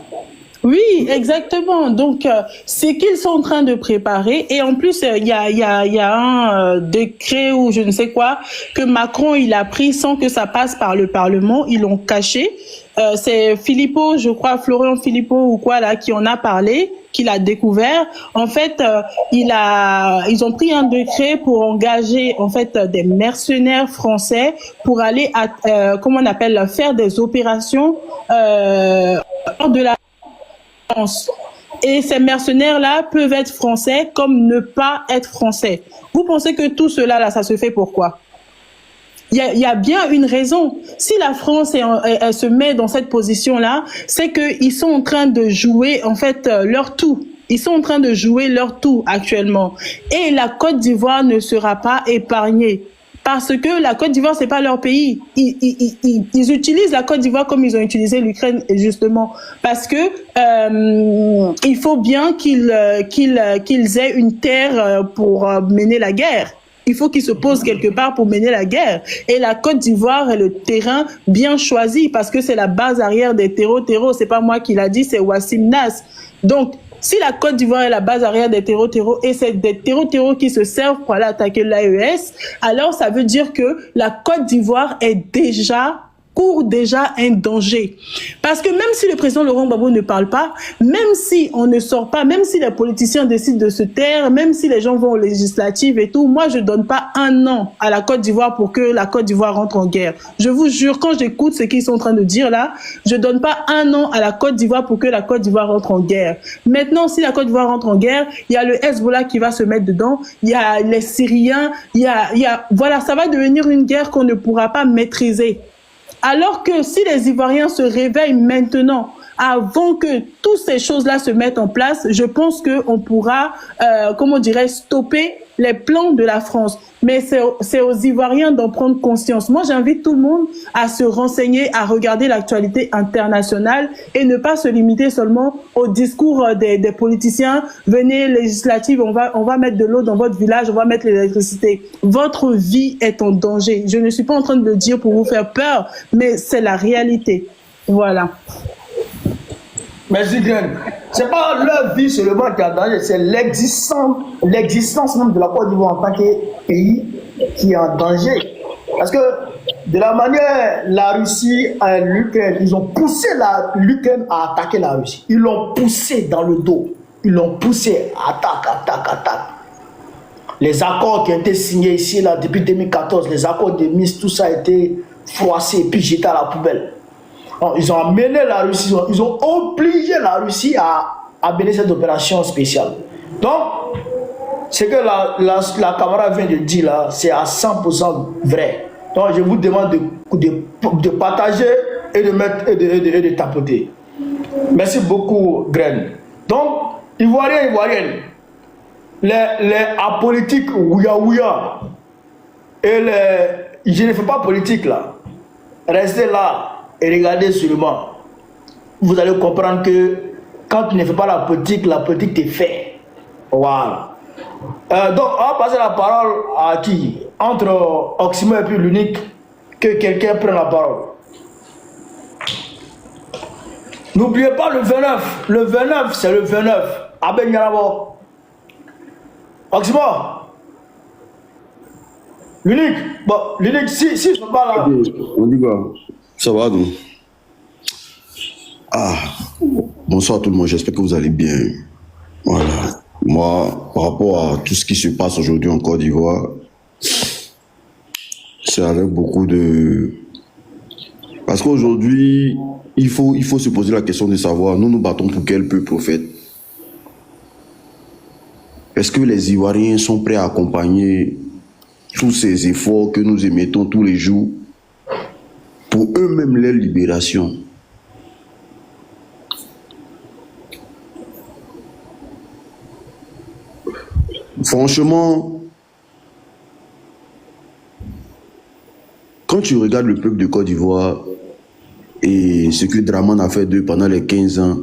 Oui, exactement. Donc, c'est qu'ils sont en train de préparer. Et en plus, il y a un décret ou je ne sais quoi que Macron il a pris sans que ça passe par le Parlement. Ils l'ont caché. c'est Philippot, je crois, Florian Philippot ou quoi là, qui en a parlé, qui l'a découvert. En fait, ils ont pris un décret pour engager en fait des mercenaires français pour aller comment on appelle, faire des opérations hors de la France. Et ces mercenaires-là peuvent être français comme ne pas être français. Vous pensez que tout cela là, ça se fait pourquoi? Il y a bien une raison. Si la France elle se met dans cette position-là, c'est qu'ils sont en train de jouer en fait leur tout. Ils sont en train de jouer leur tout actuellement. Et la Côte d'Ivoire ne sera pas épargnée. Parce que la Côte d'Ivoire, c'est pas leur pays. Ils utilisent la Côte d'Ivoire comme ils ont utilisé l'Ukraine, justement. Parce que il faut bien qu'ils aient une terre pour mener la guerre. Il faut qu'ils se posent quelque part pour mener la guerre. Et la Côte d'Ivoire est le terrain bien choisi parce que c'est la base arrière des terreaux. C'est pas moi qui l'a dit, c'est Wassim Nas. Donc, si la Côte d'Ivoire est la base arrière des terreaux et c'est des terreaux qui se servent pour aller attaquer l'AES, alors ça veut dire que la Côte d'Ivoire court déjà un danger. Parce que même si le président Laurent Gbagbo ne parle pas, même si on ne sort pas, même si les politiciens décident de se taire, même si les gens vont aux législatives et tout, moi je donne pas un an à la Côte d'Ivoire pour que la Côte d'Ivoire rentre en guerre. Je vous jure, quand j'écoute ce qu'ils sont en train de dire là, je donne pas un an à la Côte d'Ivoire pour que la Côte d'Ivoire rentre en guerre. Maintenant, si la Côte d'Ivoire rentre en guerre, il y a le Hezbollah qui va se mettre dedans, il y a les Syriens, voilà, ça va devenir une guerre qu'on ne pourra pas maîtriser. Alors que si les Ivoiriens se réveillent maintenant, avant que toutes ces choses-là se mettent en place, je pense qu'on pourra, stopper les plans de la France. Mais c'est aux Ivoiriens d'en prendre conscience. Moi, j'invite tout le monde à se renseigner, à regarder l'actualité internationale et ne pas se limiter seulement au discours des politiciens. Venez, législative, on va mettre de l'eau dans votre village, on va mettre l'électricité. Votre vie est en danger. Je ne suis pas en train de le dire pour vous faire peur, mais c'est la réalité. Voilà. Merci, Gren. Ce n'est pas leur vie seulement qui est en danger, c'est l'existence même de la Côte d'Ivoire en tant que pays qui est en danger. Parce que de la manière, la Russie, l'Ukraine, ils ont poussé l'Ukraine à attaquer la Russie. Ils l'ont poussé dans le dos. Ils l'ont poussé, attaque. Les accords qui ont été signés ici là, depuis 2014, les accords de Minsk, tout ça a été froissé et puis jeté à la poubelle. Ils ont amené la Russie, ils ont obligé la Russie à mener cette opération spéciale. Donc, ce que la camarade vient de dire là, c'est à 100% vrai. Donc, je vous demande de partager et de mettre et de tapoter. Merci beaucoup, Gren. Donc, Ivoiriennes, les apolitiques ouya et je ne fais pas politique là. Restez là. Et regardez seulement, vous allez comprendre que quand tu ne fais pas la politique te fait. Voilà. Donc, on va passer la parole à qui? Entre Oximo et puis l'unique, que quelqu'un prenne la parole. N'oubliez pas le 29. Le 29, c'est le 29. À Ben Yarabo. Oximo. L'unique. Bon, l'unique, si je ne pas là. On dit quoi? Ça va, donc? Bonsoir tout le monde, j'espère que vous allez bien. Voilà. Moi, par rapport à tout ce qui se passe aujourd'hui en Côte d'Ivoire, c'est avec beaucoup de... Parce qu'aujourd'hui, il faut se poser la question de savoir, nous nous battons pour quel peuple, au fait? Est-ce que les Ivoiriens sont prêts à accompagner tous ces efforts que nous émettons tous les jours pour eux-mêmes leur libération? Franchement, quand tu regardes le peuple de Côte d'Ivoire et ce que Draman a fait d'eux pendant les 15 ans,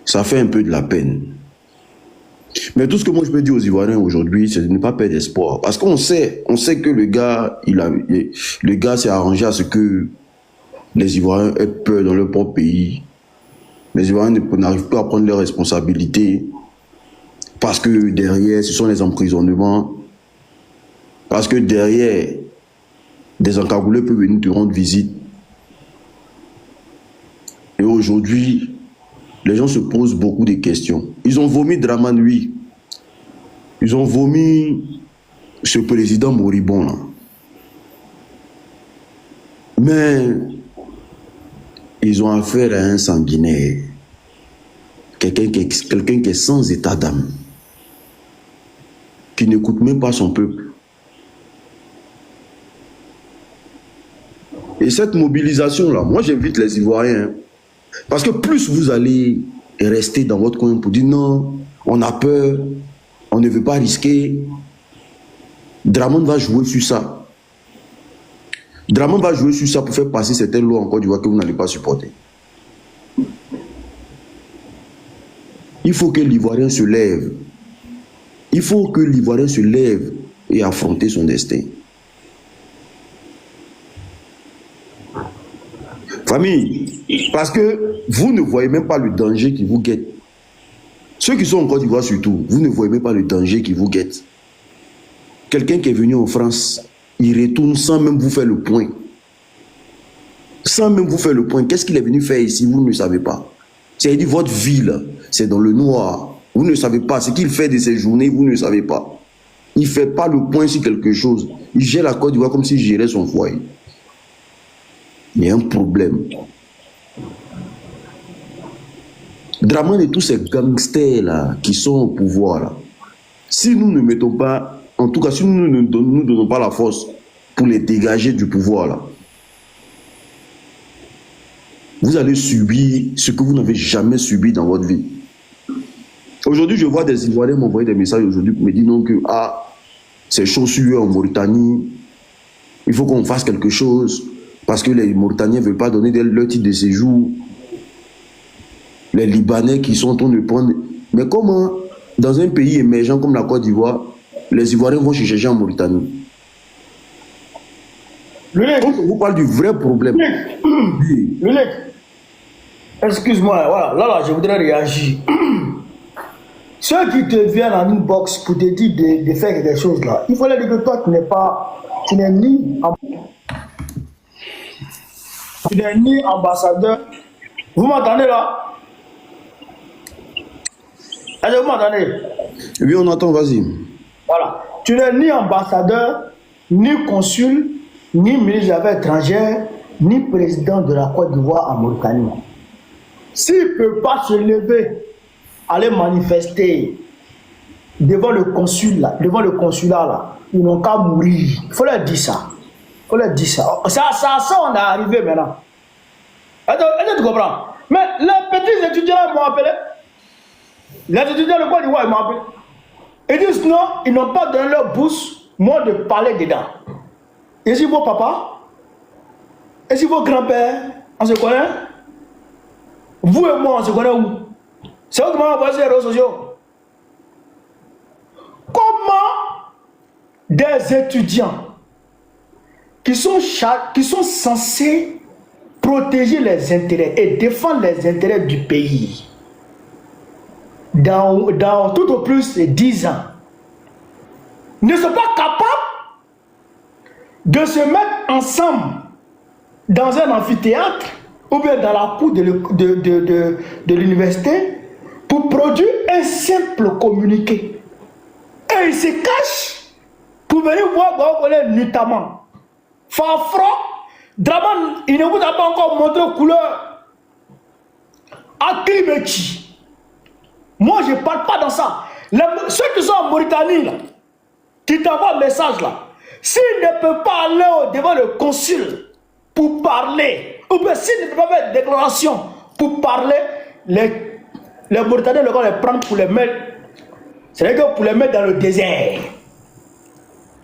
ça fait un peu de la peine. Mais tout ce que moi je peux dire aux Ivoiriens aujourd'hui, c'est de ne pas perdre espoir. Parce qu'on sait que le gars s'est arrangé à ce que les Ivoiriens aient peur dans leur propre pays. Les Ivoiriens n'arrivent pas à prendre leurs responsabilités parce que derrière, ce sont les emprisonnements. Parce que derrière, des encagoulés peuvent venir te rendre visite. Et aujourd'hui, les gens se posent beaucoup de questions. Ils ont vomi Dramane, oui. Ils ont vomi ce président moribond là. Mais ils ont affaire à un sanguinaire. Quelqu'un qui est sans état d'âme. Qui n'écoute même pas son peuple. Et cette mobilisation-là, moi j'invite les Ivoiriens, parce que plus vous allez rester dans votre coin pour dire non, on a peur, on ne veut pas risquer, Dramane va jouer sur ça. Dramane va jouer sur ça pour faire passer certaines lois en Côte d'Ivoire que vous n'allez pas supporter. Il faut que l'Ivoirien se lève. Il faut que l'Ivoirien se lève et affronter son destin. Famille, parce que vous ne voyez même pas le danger qui vous guette. Ceux qui sont en Côte d'Ivoire surtout, vous ne voyez même pas le danger qui vous guette. Quelqu'un qui est venu en France, il retourne sans même vous faire le point. Sans même vous faire le point. Qu'est-ce qu'il est venu faire ici? Vous ne le savez pas. C'est-à-dire votre vie, c'est dans le noir. Vous ne savez pas. Ce qu'il fait de ses journées, vous ne le savez pas. Il ne fait pas le point sur quelque chose. Il gère la Côte d'Ivoire comme s'il gérait son foyer. Il y a un problème. Dramane et tous ces gangsters-là qui sont au pouvoir, là, si nous ne mettons pas, en tout cas, si nous ne donnons pas la force pour les dégager du pouvoir, là, vous allez subir ce que vous n'avez jamais subi dans votre vie. Aujourd'hui, je vois des Ivoiriens m'envoyer des messages aujourd'hui pour me dire non que c'est chaud sur eux en Mauritanie, il faut qu'on fasse quelque chose. Parce que les Mauritaniens ne veulent pas donner leur titre de séjour. Les Libanais qui sont en train de prendre... Mais comment, dans un pays émergent comme la Côte d'Ivoire, les Ivoiriens vont chercher en Mauritanie? Quand on vous parle du vrai problème... Luneck, excuse-moi, voilà, là, je voudrais réagir. Ceux qui te viennent en inbox pour te dire de faire des choses là, il faut leur dire que toi, tu n'es ni ambassadeur. Vous m'entendez là? Est-ce que vous m'entendez? Oui, on entend, vas-y. Voilà. Tu n'es ni ambassadeur, ni consul, ni ministre des Affaires étrangères, ni président de la Côte d'Ivoire en Mauritanie. S'il ne peut pas se lever, aller manifester devant le consul là, devant le consulat là, ils n'ont qu'à mourir. Il faut leur dire ça. Il faut leur dire ça. Ça, on est arrivé maintenant. Est-ce que tu comprends? Mais les petits étudiants m'ont appelé. Les étudiants de Côte d'Ivoire m'ont appelé. Ils disent non, ils n'ont pas donné leur bourse, moi de parler dedans. Et si vos papas, et si vos grands-pères, on se connaît? Vous et moi, on se connaît où? C'est eux qui m'ont envoyé sur les réseaux sociaux. Comment des étudiants qui sont censés protéger les intérêts et défendre les intérêts du pays dans tout au plus 10 ans ne sont pas capables de se mettre ensemble dans un amphithéâtre ou bien dans la cour de l'université pour produire un simple communiqué. Et ils se cachent pour venir voir Gogolé notamment. Fafro, Dramane, il ne vous a pas encore montré couleur. Aklibechi. Moi, je ne parle pas dans ça. Ceux qui sont en Mauritanie, là, qui t'envoient un message là, s'ils ne peuvent pas aller devant le consul pour parler, ou bien s'ils ne peuvent pas faire une déclaration pour parler, les Mauritaniens vont les prendre pour les mettre, c'est-à-dire pour les mettre dans le désert.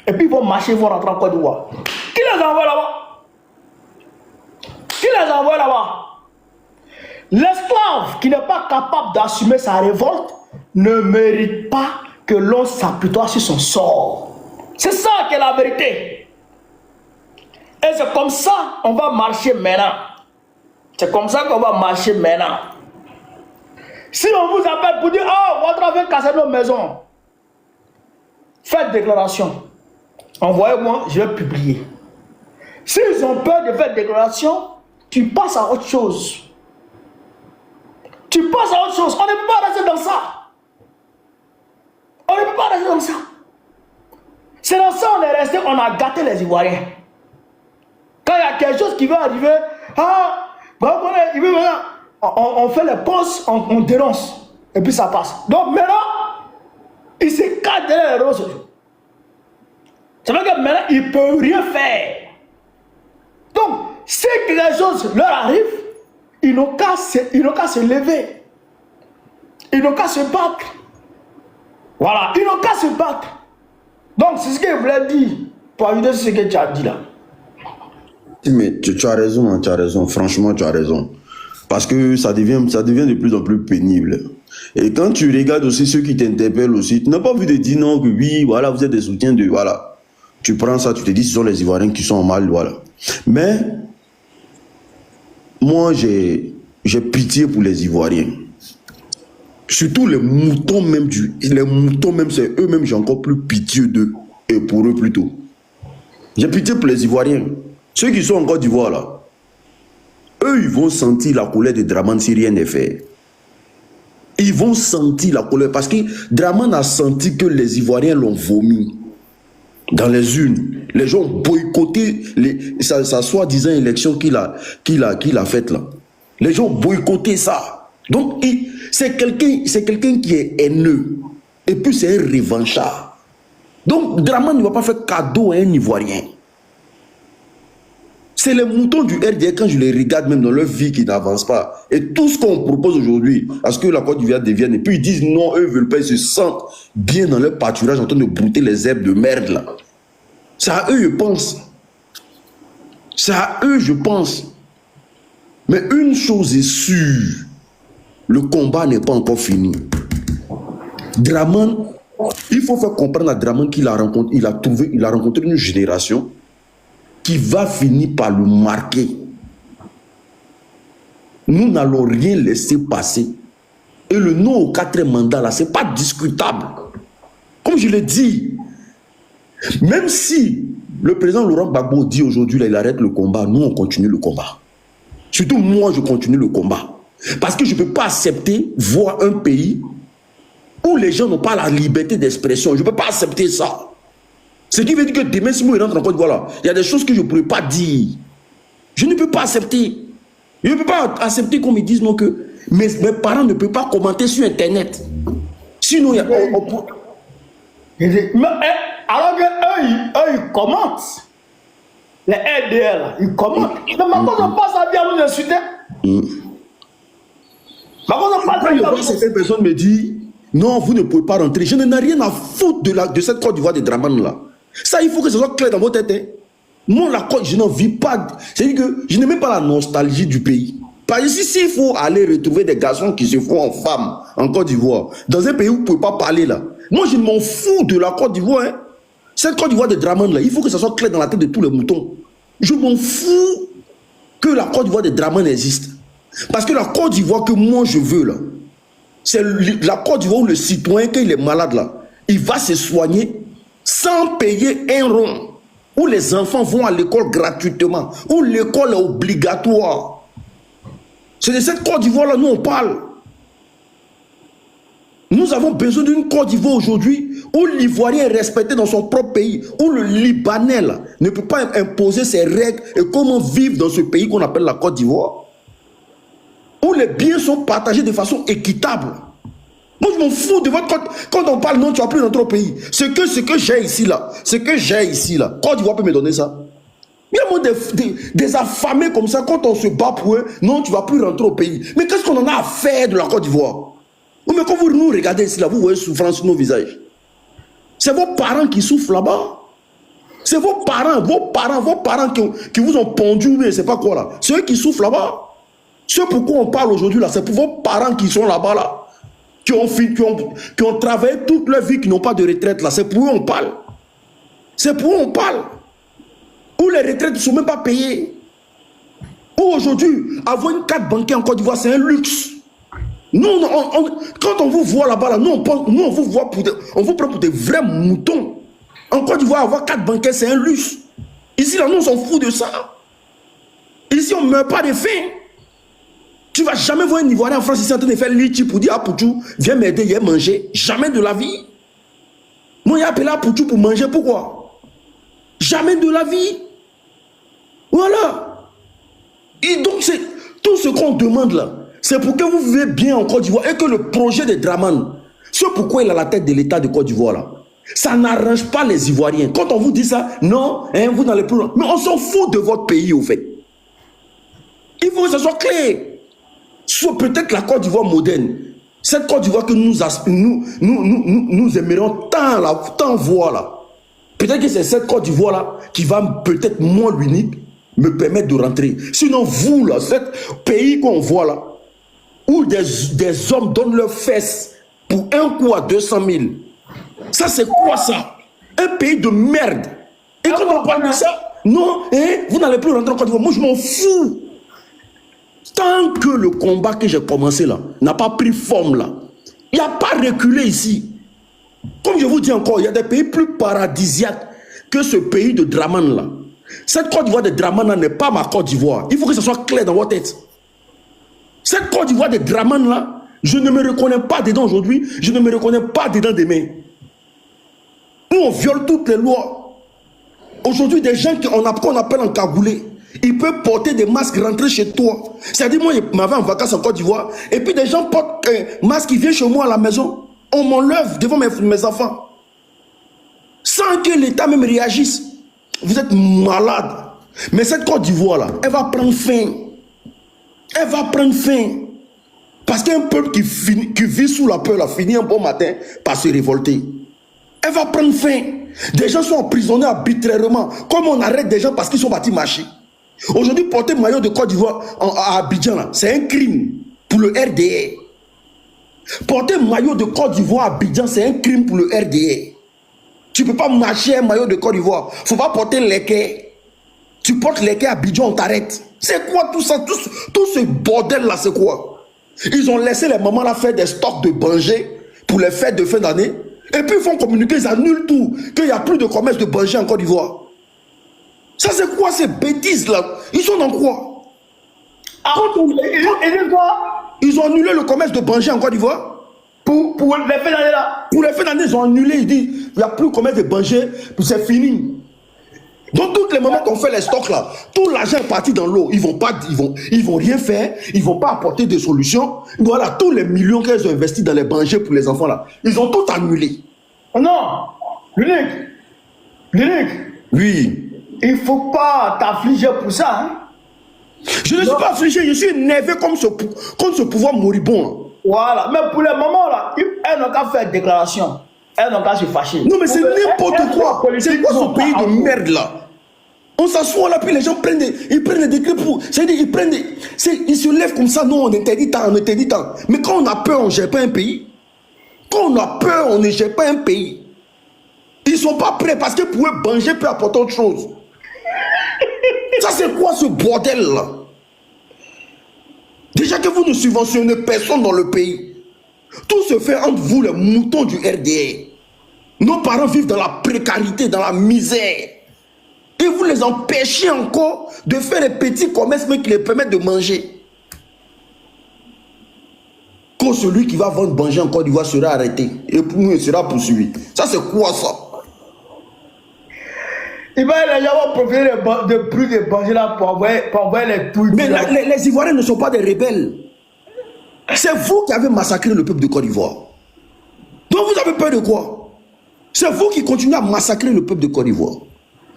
Et puis ils vont marcher, ils vont rentrer en Côte d'Ivoire. Qui les envoie là-bas? Qui les envoie là-bas? L'esclave qui n'est pas capable d'assumer sa révolte ne mérite pas que l'on s'apitoie sur son sort. C'est ça qui est la vérité. Et c'est comme ça qu'on va marcher maintenant. C'est comme ça qu'on va marcher maintenant. Si on vous appelle pour dire, oh, votre affaire casser nos maisons, faites déclaration. Envoyez-moi, je vais publier. S'ils ont peur de faire déclaration, tu passes à autre chose. Tu passes à autre chose. On ne peut pas rester dans ça. On ne peut pas rester dans ça. C'est dans ça qu'on est resté, on a gâté les Ivoiriens. Quand il y a quelque chose qui va arriver, on fait les postes, on dénonce. Et puis ça passe. Donc maintenant, il se cache derrière les réseaux sociaux. Ça veut dire que maintenant, il ne peut rien faire. Donc, si quelque chose leur arrive, ils n'ont qu'à se lever. Ils n'ont qu'à se battre. Voilà, ils n'ont qu'à se battre. Donc, c'est ce que je voulais dire pour ajouter ce que tu as dit là. Mais tu as raison, hein, tu as raison. Franchement, tu as raison. Parce que ça devient de plus en plus pénible. Et quand tu regardes aussi ceux qui t'interpellent aussi, tu n'as pas envie de dire non, que oui, voilà, vous êtes des soutiens de, voilà. Tu prends ça, tu te dis, ce sont les Ivoiriens qui sont mal, voilà. Mais, moi, j'ai pitié pour les Ivoiriens. Surtout les moutons même, c'est eux-mêmes, j'ai encore plus pitié d'eux, et pour eux plutôt. J'ai pitié pour les Ivoiriens. Ceux qui sont en Côte d'Ivoire, là, eux, ils vont sentir la colère de Draman si rien n'est fait. Ils vont sentir la colère, parce que Draman a senti que les Ivoiriens l'ont vomi. Dans les urnes, les gens ont boycotté sa soi-disant élection qu'il a faite là. Les gens ont boycotté ça. Donc, c'est quelqu'un qui est haineux. Et puis, c'est un revanchard. Donc, Draman ne va pas faire cadeau à un Ivoirien. C'est les moutons du RDR, quand je les regarde même dans leur vie, qui n'avancent pas. Et tout ce qu'on propose aujourd'hui, à ce que la Côte d'Ivoire devienne, et puis ils disent non, eux ne veulent pas, ils se sentent bien dans leur pâturage en train de brouter les herbes de merde là. C'est à eux, je pense. C'est à eux, je pense. Mais une chose est sûre, le combat n'est pas encore fini. Draman, il faut faire comprendre à Draman qu'il a rencontré une génération qui va finir par le marquer. Nous n'allons rien laisser passer. Et le non au 4e mandat, là, ce n'est pas discutable. Comme je l'ai dit, même si le président Laurent Gbagbo dit aujourd'hui, il arrête le combat, nous, on continue le combat. Surtout moi, je continue le combat. Parce que je ne peux pas accepter voir un pays où les gens n'ont pas la liberté d'expression. Je ne peux pas accepter ça. Ce qui veut dire que demain, si moi je rentre en Côte d'Ivoire, il y a des choses que je ne pourrais pas dire. Je ne peux pas accepter. Je ne peux pas accepter qu'on me dise non que mes parents ne peuvent pas commenter sur Internet. Sinon, il y a... Alors qu'eux, ils commentent. Les RDL, ils commentent. Mais maintenant, on passe à bien nous insulter. Certaines personnes me disent, non, vous ne pouvez pas rentrer. Je n'en ai rien à foutre de cette Côte d'Ivoire de Draman là. Ça, il faut que ce soit clair dans votre tête. Hein. Moi, la Côte, je n'en vis pas. C'est-à-dire que je n'ai même pas la nostalgie du pays. Parce que s'il faut aller retrouver des garçons qui se font en femmes en Côte d'Ivoire, dans un pays où vous ne pouvez pas parler là, moi, je m'en fous de la Côte d'Ivoire. Hein. Cette Côte d'Ivoire de Draman là, il faut que ça soit clair dans la tête de tous les moutons. Je m'en fous que la Côte d'Ivoire de Draman existe. Parce que la Côte d'Ivoire que moi je veux là, c'est la Côte d'Ivoire où le citoyen, quand il est malade là, il va se soigner sans payer un rond. Où les enfants vont à l'école gratuitement. Où l'école est obligatoire. C'est de cette Côte d'Ivoire là nous on parle. Nous avons besoin d'une Côte d'Ivoire aujourd'hui où l'Ivoirien est respecté dans son propre pays. Où le Libanais là, ne peut pas imposer ses règles et comment vivre dans ce pays qu'on appelle la Côte d'Ivoire. Où les biens sont partagés de façon équitable. Moi, je m'en fous de votre Côte. Quand on parle, non, tu vas plus rentrer au pays. Ce que j'ai ici, là, Côte d'Ivoire peut me donner ça. Il y a moi des affamés comme ça, quand on se bat pour eux, non, tu vas plus rentrer au pays. Mais qu'est-ce qu'on en a à faire de la Côte d'Ivoire? Mais quand vous nous regardez ici, là, vous voyez souffrance sur nos visages. C'est vos parents qui souffrent là-bas. C'est vos parents qui vous ont pendu, mais c'est pas quoi là. C'est eux qui souffrent là-bas. Ce pourquoi on parle aujourd'hui là, c'est pour vos parents qui sont là-bas là, qui ont travaillé toute leur vie, qui n'ont pas de retraite là. C'est pour eux on parle. C'est pour eux on parle. Où les retraites ne sont même pas payées. Où aujourd'hui, avoir une carte bancaire en Côte d'Ivoire, c'est un luxe. Nous, quand on vous voit là-bas, là, nous on vous voit on vous prend pour des vrais moutons. En Côte d'Ivoire, avoir carte bancaire, c'est un luxe. Ici, là, nous, on s'en fout de ça. Ici, on ne meurt pas de faim. Tu ne vas jamais voir un Ivoirien en France ici en train de faire lichi pour dire à Poutou, viens m'aider, viens manger. Jamais de la vie. Moi, il a appelé à Poutou pour manger, pourquoi? Jamais de la vie. Voilà. Et donc, c'est tout ce qu'on demande là, c'est pour que vous vivez bien en Côte d'Ivoire et que le projet de Draman, c'est pourquoi il a la tête de l'État de Côte d'Ivoire là. Ça n'arrange pas les Ivoiriens. Quand on vous dit ça, non, hein, vous n'allez plus loin. Mais on s'en fout de votre pays au fait. Il faut que ce soit clair. Soit peut-être la Côte d'Ivoire moderne. Cette Côte d'Ivoire que nous aimerions tant voir là. Peut-être que c'est cette Côte d'Ivoire là qui va peut-être moi l'unique me permettre de rentrer. Sinon vous là, ce pays qu'on voit là, où des hommes donnent leurs fesses pour un coup à 200 000. Ça c'est quoi ça? Un pays de merde. Et quand on parle de ça, non, hein, vous n'allez plus rentrer en Côte d'Ivoire. Moi je m'en fous. Tant que le combat que j'ai commencé là n'a pas pris forme là, il n'y a pas reculé ici. Comme je vous dis encore, il y a des pays plus paradisiaques que ce pays de Draman là. Cette Côte d'Ivoire de Draman là n'est pas ma Côte d'Ivoire. Il faut que ça soit clair dans votre tête. Cette Côte d'Ivoire de Draman là, je ne me reconnais pas dedans aujourd'hui, je ne me reconnais pas dedans demain. Nous on viole toutes les lois. Aujourd'hui, des gens qu'on appelle en cagoulé, ils peuvent porter des masques, rentrer chez toi. C'est-à-dire, moi, je m'avais en vacances en Côte d'Ivoire, et puis des gens portent un masque, ils viennent chez moi à la maison. On m'enlève devant mes enfants. Sans que l'État même réagisse. Vous êtes malade. Mais cette Côte d'Ivoire, là, elle va prendre fin. Elle va prendre fin. Parce qu'un peuple qui vit sous la peur, là, finit un bon matin par se révolter. Elle va prendre fin. Des gens sont emprisonnés arbitrairement. Comme on arrête des gens parce qu'ils sont partis marcher. Aujourd'hui, porter maillot de Côte d'Ivoire à Abidjan, c'est un crime pour le RDR. Porter maillot de Côte d'Ivoire à Abidjan, c'est un crime pour le RDR. Tu ne peux pas marcher un maillot de Côte d'Ivoire. Il ne faut pas porter l'équerre. Tu portes l'équerre à Abidjan, on t'arrête. C'est quoi tout ça? Tout ce bordel-là, c'est quoi? Ils ont laissé les mamans là faire des stocks de bangé pour les fêtes de fin d'année. Et puis ils font communiquer, ils annulent tout. Qu'il n'y a plus de commerce de bangé en Côte d'Ivoire. Ça c'est quoi ces bêtises là? Ils sont dans quoi? Ils ont annulé le commerce de bangé en Côte d'Ivoire. Pour les fêtes d'année là. Pour les fêtes d'année, ils ont annulé. Ils disent il n'y a plus de commerce de bangé, c'est fini. Donc toutes les moments qu'on fait les stocks là, tout l'argent est parti dans l'eau. Ils vont rien faire, ils vont pas apporter des solutions. Voilà, tous les millions qu'ils ont investis dans les bangés pour les enfants là, ils ont tout annulé. Non, Lunique. Oui. Il ne faut pas t'affliger pour ça. Hein? Je ne suis pas affligé, je suis énervé comme ce pouvoir moribond. Voilà, mais pour les mamans là, elles n'ont qu'à faire déclaration. Elles n'ont qu'à se fâcher. Non mais c'est n'importe quoi. C'est quoi ce pays de merde là? On s'assoit là, puis les gens prennent des décrets pour... C'est-à-dire, ils se lèvent comme ça, non, on interdit tant, on interdit tant. Mais quand on a peur, on ne gère pas un pays. Quand on a peur, on ne gère pas un pays. Ils ne sont pas prêts parce que pour eux, Banger peut apporter autre chose. Ça, c'est quoi ce bordel là? Déjà que vous ne subventionnez personne dans le pays. Tout se fait entre vous, les moutons du RDR. Nos parents vivent dans la précarité, dans la misère. Et vous les empêchez encore de faire des petits commerces mais qui les permettent de manger. Quand celui qui va vendre Banger en Côte d'Ivoire sera arrêté et pour nous il sera poursuivi. Ça c'est quoi ça? Il va les gens vont profiter de plus de Banger là pour envoyer les pouilles. Mais les Ivoiriens ne sont pas des rebelles. C'est vous qui avez massacré le peuple de Côte d'Ivoire. Donc vous avez peur de quoi? C'est vous qui continuez à massacrer le peuple de Côte d'Ivoire.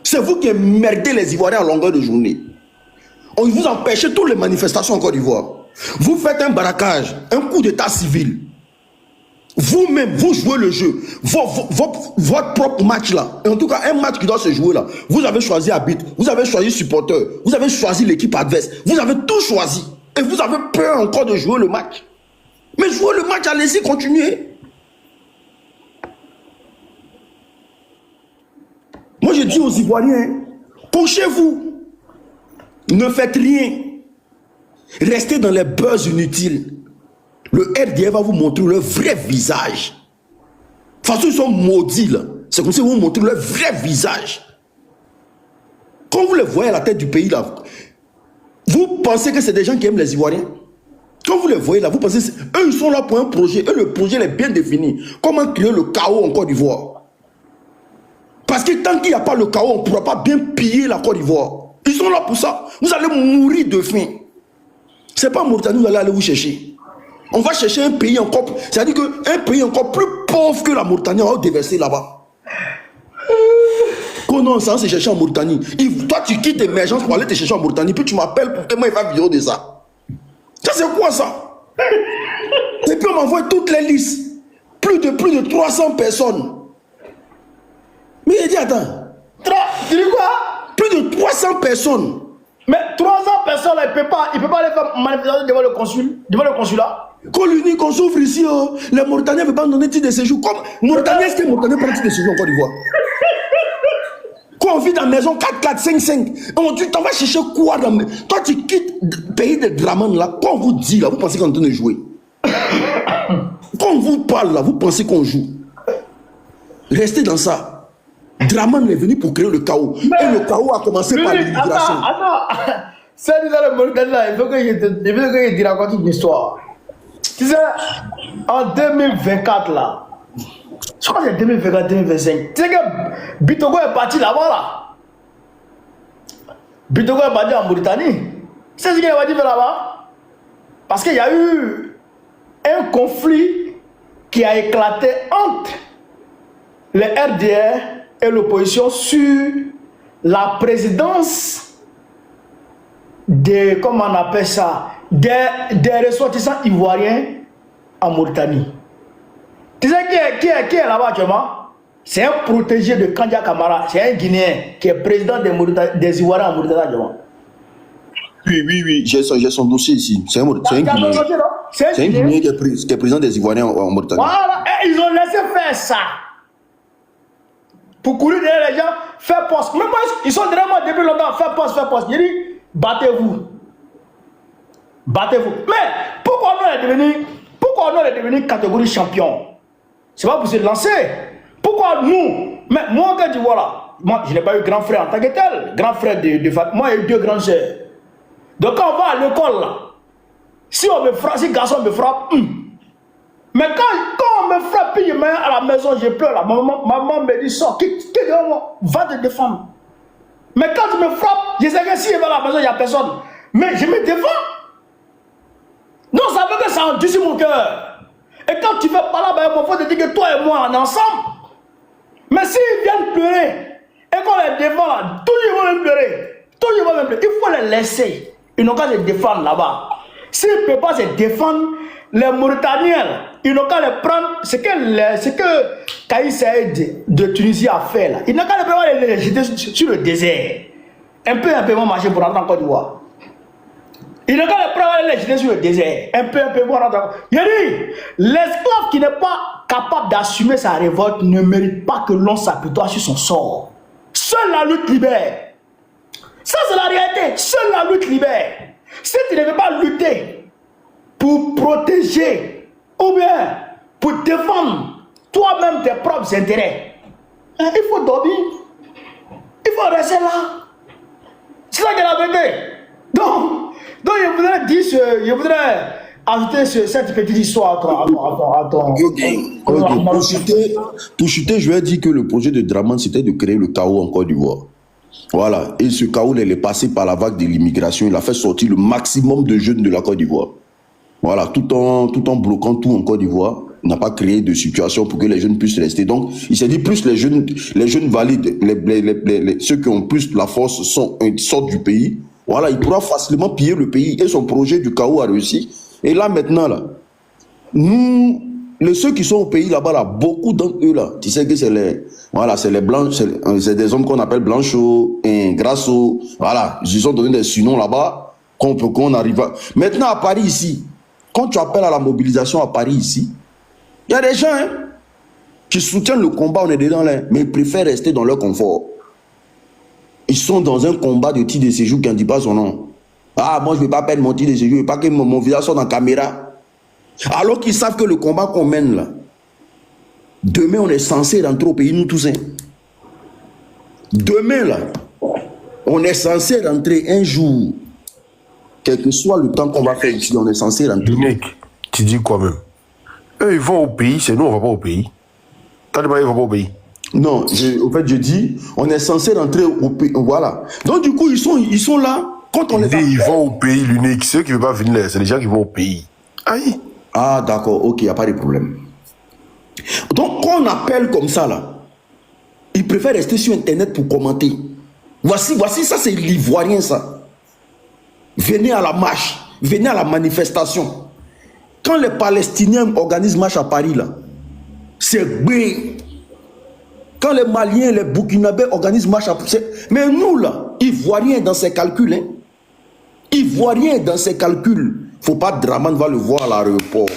C'est vous qui merdez les Ivoiriens à longueur de journée. On vous empêchez toutes les manifestations en Côte d'Ivoire. Vous faites un baraquage, un coup d'état civil. Vous-même, vous jouez le jeu. Votre propre match là, en tout cas un match qui doit se jouer là. Vous avez choisi arbitre, vous avez choisi supporter, vous avez choisi l'équipe adverse. Vous avez tout choisi. Et vous avez peur encore de jouer le match. Mais jouez le match, allez-y, continuez. Moi, je dis aux Ivoiriens, couchez-vous. Ne faites rien. Restez dans les buzz inutiles. Le RDR va vous montrer leur vrai visage. De toute façon, ils sont maudits là. C'est comme si vous montrez leur vrai visage. Quand vous les voyez à la tête du pays là, vous pensez que c'est des gens qui aiment les Ivoiriens? Quand vous les voyez là, vous pensez, eux ils sont là pour un projet, eux le projet est bien défini. Comment créer le chaos en Côte d'Ivoire? Parce que tant qu'il n'y a pas le chaos, on ne pourra pas bien piller la Côte d'Ivoire. Ils sont là pour ça. Vous allez mourir de faim. Ce n'est pas en Mauritanie vous allez aller vous chercher. On va chercher un pays encore, c'est-à-dire qu'un pays encore plus pauvre que la Mauritanie, on va déverser là-bas. Non, ça c'est chercher en Mauritanie. Toi tu quittes l'émergence pour aller te chercher en Mauritanie, puis tu m'appelles pour que moi il va vidéo de ça. Ça c'est quoi ça? Et puis on m'envoie toutes les listes. Plus de 300 personnes. Mais il dit attends. Tu dis quoi? Plus de 300 personnes. Mais 300 personnes, il ne peut pas aller faire manifestation devant le consulat. Qu'on l'unique qu'on souffre ici, oh, les Mauritaniens ne veulent pas donner titre de séjour. Comme Mauritaniens, est-ce que les Mauritaniens prennent titre de séjour en Côte d'Ivoire? Quand on vit dans la maison 4-4, 5-5, tu t'en vas chercher quoi dans... Toi, tu quittes le pays de Draman, là, quand on vous dit, là, vous pensez qu'on est en train de jouer. Quand on vous parle, là, vous pensez qu'on joue. Restez dans ça. Draman est venu pour créer le chaos. Et le chaos a commencé par l'immigration. Attends. C'est dans le Mauritanie, là, il faut que je te raconte une histoire. Tu sais, en 2024, là, je crois que c'est 2024, 2025. Tu sais que Bitogo est parti là-bas, là. Bitogo est parti en Mauritanie. C'est ce qu'il est parti là-bas. Parce qu'il y a eu un conflit qui a éclaté entre les RDR et l'opposition sur la présidence des, comment on appelle ça, des ressortissants ivoiriens en Mauritanie. Tu sais qui est là-bas actuellement? C'est un protégé de Kandia Kamara, c'est un Guinéen qui est président des Ivoiriens en Mauritanie actuellement. Oui, j'ai son dossier ici. C'est un Guinéen. C'est un Guinéen qui est président des Ivoiriens en Mauritanie. Voilà, et ils ont laissé faire ça. Pour courir derrière les gens, faire poste. Même moi, ils sont derrière moi depuis longtemps, faire poste. J'ai dit, battez-vous. Mais pourquoi on est devenu catégorie champion? C'est pas pour se lancer. Pourquoi nous? Mais moi, quand tu vois là, moi, je n'ai pas eu grand frère en tant que tel. Grand frère de famille. Moi, j'ai eu 2 grands sœurs. Donc, quand on va à l'école là, si on me frappe, si garçon me frappe, mais quand on me frappe, puis je mets à la maison, je pleure là. Maman me dit, sors, quitte devant moi, va te défendre. Mais quand tu me frappes, je sais que si je vais à la maison, il n'y a personne. Mais je me défends. Non, ça veut que ça endurcit mon cœur. Et quand tu fais pas là, ben, il faut te dire que toi et moi, on est ensemble. Mais s'ils viennent pleurer, et qu'on les défend là, toujours ils vont pleurer. Il faut les laisser. Ils n'ont qu'à se défendre là-bas. S'ils ne peuvent pas se défendre, les Mauritaniens, ils n'ont qu'à les prendre. Ce que Kais Saïd de Tunisie a fait là. Ils n'ont qu'à les prendre et les jeter sur le désert. Un peu, ils vont marcher pour rentrer en Côte d'Ivoire. Il ne peut pas les jeter sur le désert. Un peu, voir. Il a dit, l'esclave qui n'est pas capable d'assumer sa révolte ne mérite pas que l'on s'apitoie sur son sort. Seule la lutte libère. Ça, c'est la réalité. Seule la lutte libère. Si tu ne veux pas lutter pour protéger ou bien pour défendre toi-même tes propres intérêts, il faut dormir. Il faut rester là. C'est ça qui est la vérité. Donc, je voudrais ajouter cette petite histoire à ton... Pour chuter, je vais dire que le projet de Draman, c'était de créer le chaos en Côte d'Ivoire. Voilà. Et ce chaos, il est passé par la vague de l'immigration. Il a fait sortir le maximum de jeunes de la Côte d'Ivoire. Voilà. Tout en bloquant tout en Côte d'Ivoire. Il n'a pas créé de situation pour que les jeunes puissent rester. Donc, il s'est dit, plus les jeunes valides, ceux qui ont plus la force sortent du pays. Voilà, il pourra facilement piller le pays. Et son projet du chaos a réussi. Et là, maintenant, là, ceux qui sont au pays là-bas, là, beaucoup d'entre eux, là, tu sais que c'est les blancs, c'est des hommes qu'on appelle blanchos, grassos. Voilà, ils ont donné des surnoms là-bas, qu'on arrive à... Maintenant, à Paris, ici, quand tu appelles à la mobilisation à Paris, ici, il y a des gens, qui soutiennent le combat, on est dedans, là, mais ils préfèrent rester dans leur confort. Ils sont dans un combat de titre de séjour qui ne dit pas son nom. Ah, moi, je ne vais pas perdre mon titre de séjour, je ne veux pas que mon visage soit dans la caméra. Alors qu'ils savent que le combat qu'on mène là, demain, on est censé rentrer au pays, nous tous. Demain, là, on est censé rentrer un jour. quel que soit le temps qu'on va faire ici, on est censé rentrer. L'unique, tu dis quoi même? Eux, ils vont au pays, c'est nous, on va pas au pays. T'as demandé, ils vont pas au pays. Non, au fait, je dis, on est censé rentrer au pays. Voilà. Donc, du coup, ils sont là. Quand on les Ils vont au pays, l'unique. Ceux qui ne veulent pas venir là, c'est les gens qui vont au pays. Aïe. Ah, d'accord, ok, il n'y a pas de problème. Donc, quand on appelle comme ça, là, ils préfèrent rester sur Internet pour commenter. Voici, ça, c'est l'ivoirien, ça. Venez à la marche, venez à la manifestation. Quand les Palestiniens organisent marche à Paris, là, c'est bé. Quand les Maliens, les Burkinabés organisent marche à Paris, mais nous, là, Ivoiriens dans ces calculs, hein, Ivoiriens dans ces calculs, faut pas Draman va le voir à l'aéroport.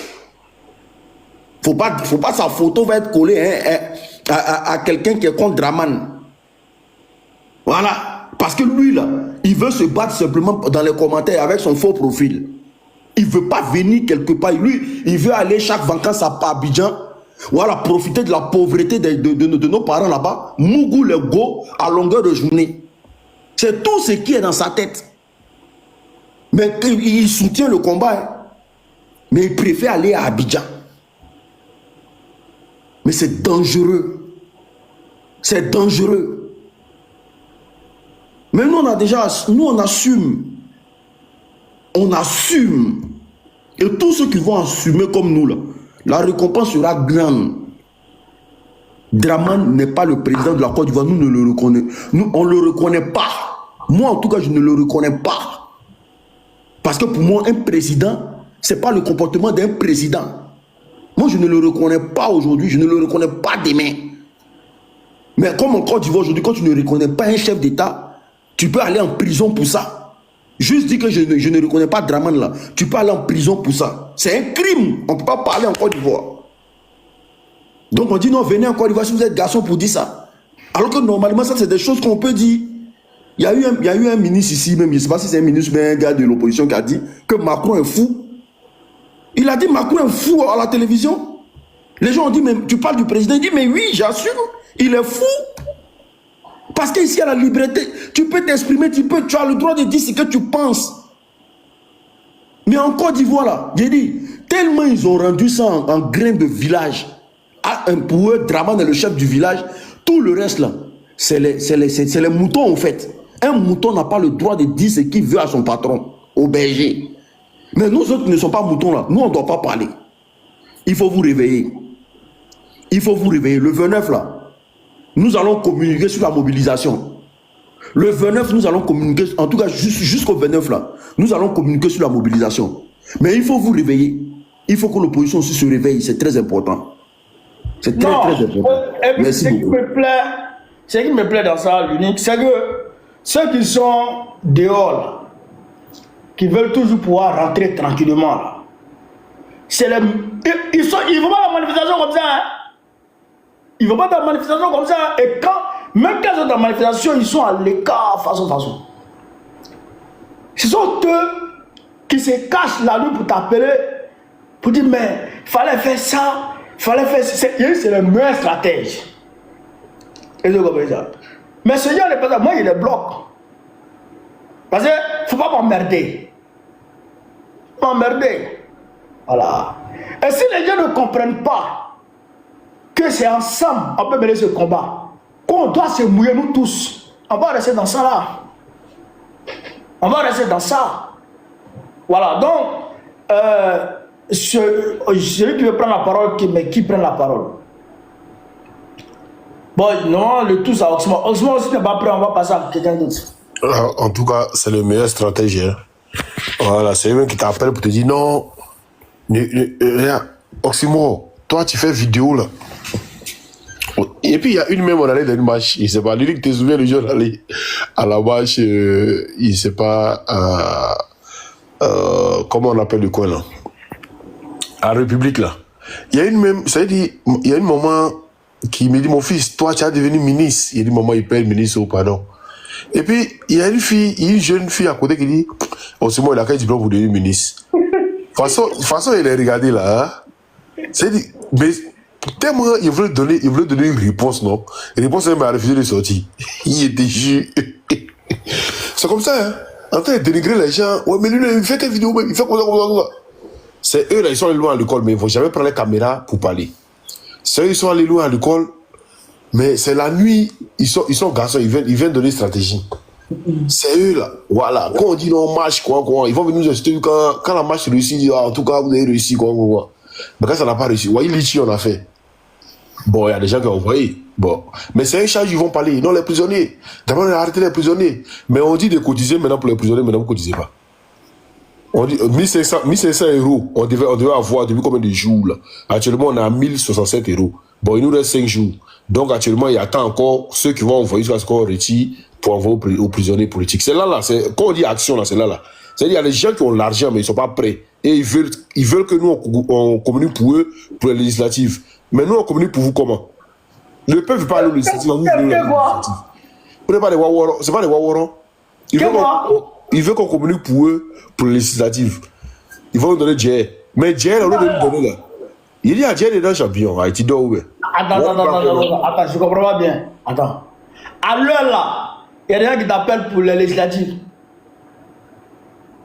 Faut pas sa photo va être collée hein, à quelqu'un qui est contre Draman. Voilà. Parce que lui, là, il veut se battre simplement dans les commentaires avec son faux profil. Il veut pas venir quelque part. Lui, il veut aller chaque vacances à Abidjan. Voilà, profiter de la pauvreté de nos parents là-bas. Mougou le go à longueur de journée. C'est tout ce qui est dans sa tête. Mais il soutient le combat. Hein. Mais il préfère aller à Abidjan. Mais c'est dangereux. C'est dangereux. Mais nous, on assume. On assume. Et tous ceux qui vont assumer comme nous, là, la récompense sera grande. Draman n'est pas le président de la Côte d'Ivoire. Nous ne le reconnaissons. Nous, on ne le reconnaît pas. Moi, en tout cas, je ne le reconnais pas. Parce que pour moi, un président, ce n'est pas le comportement d'un président. Moi, je ne le reconnais pas aujourd'hui. Je ne le reconnais pas demain. Mais comme en Côte d'Ivoire aujourd'hui, quand tu ne reconnais pas un chef d'État, tu peux aller en prison pour ça. Juste dire que je ne reconnais pas Draman là. Tu peux aller en prison pour ça. C'est un crime. On ne peut pas parler en Côte d'Ivoire. Donc on dit non, venez en Côte d'Ivoire si vous êtes garçon pour dire ça. Alors que normalement, ça c'est des choses qu'on peut dire. Il y a eu un ministre ici, même, je ne sais pas si c'est un ministre, mais un gars de l'opposition qui a dit que Macron est fou. Il a dit Macron est fou à la télévision. Les gens ont dit, mais tu parles du président. Il dit, mais oui, j'assume, il est fou. Parce qu'ici, à la liberté, tu peux t'exprimer, tu as le droit de dire ce que tu penses. Mais en Côte d'Ivoire, là, j'ai dit, tellement ils ont rendu ça en grain de village. Pour eux, Draman est le chef du village. Tout le reste, là, c'est les moutons, en fait. Un mouton n'a pas le droit de dire ce qu'il veut à son patron, au berger. Mais nous autres qui ne sommes pas moutons, là, nous, on ne doit pas parler. Il faut vous réveiller. Il faut vous réveiller. Le 29, là, nous allons communiquer sur la mobilisation. Le 29, nous allons communiquer, en tout cas jusqu'au 29 là, nous allons communiquer sur la mobilisation. Mais il faut vous réveiller. Il faut que l'opposition aussi se réveille, c'est très important. C'est très important. Merci beaucoup. Ce qui me plaît dans ça, l'unique, c'est que ceux qui sont dehors, là, qui veulent toujours pouvoir rentrer tranquillement, là, ils ne vont pas à la manifestation comme ça, hein. Ils ne vont pas dans la manifestation comme ça. Et même quand ils sont dans la manifestation, ils sont à l'écart, façon. Ce sont eux qui se cachent la nuit pour t'appeler, pour dire, mais il fallait faire ça, il fallait faire ça. C'est le meilleur stratège. Et je comprends ça. Mais ce genre de personnes, moi, il les bloque. Parce qu'il ne faut pas m'emmerder. Voilà. Et si les gens ne comprennent pas, que c'est ensemble, on peut mener ce combat. Qu'on doit se mouiller, nous tous. On va rester dans ça là. On va rester dans ça. Voilà, donc, celui qui veut prendre la parole, qui prend la parole. Bon, non, le tout à Oxmo. Oxmo aussi n'est pas prêt, on va passer à quelqu'un d'autre. En tout cas, c'est le meilleur stratège. Hein. Voilà, c'est lui qui t'appelle pour te dire non. Regarde, Oxmo, toi tu fais vidéo là. Et puis il y a une même, on allait dans une marche, il ne sait pas, lui qui te souvient le jour d'aller à la marche, il ne sait pas, comment on appelle le coin là, à la République là. Il y a une même, ça veut dire, il y a une maman qui me dit, mon fils, toi tu as devenu ministre. Il dit, maman, il perd ministre, oh pardon. Et puis il y a une jeune fille à côté qui dit, oh c'est moi, il a quel diplôme pour devenir ministre. De toute façon, il est regardé là, hein. C'est-à-dire, mais tellement il voulait donner une réponse, non? Une réponse, elle m'a refusé de sortir. Il était jus. C'est comme ça, hein? en train de dénigrer les gens. Ouais, mais lui, il fait quelle vidéo, il fait comme ça. C'est eux, là, ils sont allés loin à l'école, mais ils ne vont jamais prendre les caméras pour parler. C'est eux, ils sont allés loin à l'école, mais c'est la nuit, ils sont garçons, ils viennent donner stratégie. C'est eux, là. Voilà. Quand on dit non, marche, quoi, ils vont venir nous expliquer quand la marche réussit, en tout cas, vous avez réussi, quoi. Mais quand ça n'a pas réussi, voyez, l'ici, on a fait. Bon, il y a des gens qui ont envoyé. Bon. Mais c'est un charge, ils vont parler. Non, les prisonniers. D'abord, on a arrêté les prisonniers. Mais on dit de cotiser maintenant pour les prisonniers, maintenant, vous ne cotisez pas. On dit 1500 euros, on devait avoir depuis combien de jours là? Actuellement, on est à 1067 euros. Bon, il nous reste 5 jours. Donc, actuellement, il y a encore ceux qui vont envoyer jusqu'à ce qu'on retire pour envoyer aux prisonniers politiques. C'est là, quand on dit action, là, c'est là. C'est-à-dire, il y a des gens qui ont l'argent, mais ils ne sont pas prêts. Et ils veulent que nous, on communique pour eux, pour les législatives. Mais nous, on communique pour vous comment? Le peuple ne veut pas aller aux législatives. Nous, voulons les législatives. Vous n'êtes pas des Waworo. Ce n'est pas des Waworo. Ils veulent qu'on communique pour eux, pour les législatives. Ils vont nous donner Djer. Mais Djer, on va nous donner là. Il dit à Djer, il est un champion. Attends, je comprends pas bien. Attends. À l'heure là, il y a des gens qui t'appellent pour les législatives.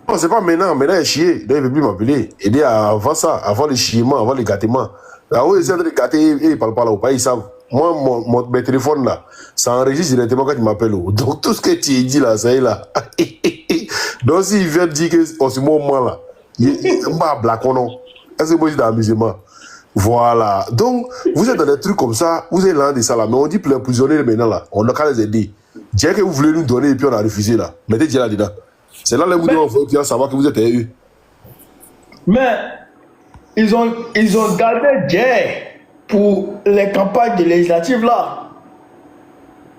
Non, c'est pas maintenant. Maintenant, il est chié. Donc, il ne veut plus m'appeler. Il dit avant ça, avant les chiements, avant les gâtements. Là où ils sont en train de gâter, ils ne parlent pas là. Ils savent. Moi, mes téléphones là, ça enregistre directement quand ils m'appellent. Donc, tout ce que tu dis là, ça y est là. Donc, s'il vient dire que, en ce moment là, il est un blacon, non. Est-ce que moi, je suis dans l'amusement? Voilà. Donc, vous êtes dans des trucs comme ça, vous êtes là de ça là, mais on dit pour les prisonniers maintenant là, on a qu'à les aider. Dieu que vous voulez nous donner et puis on a refusé là. Mettez Dieu là-dedans. C'est là les moudons vont savoir que vous êtes eux. Mais, ils ont gardé Dieu pour les campagnes de législatives là.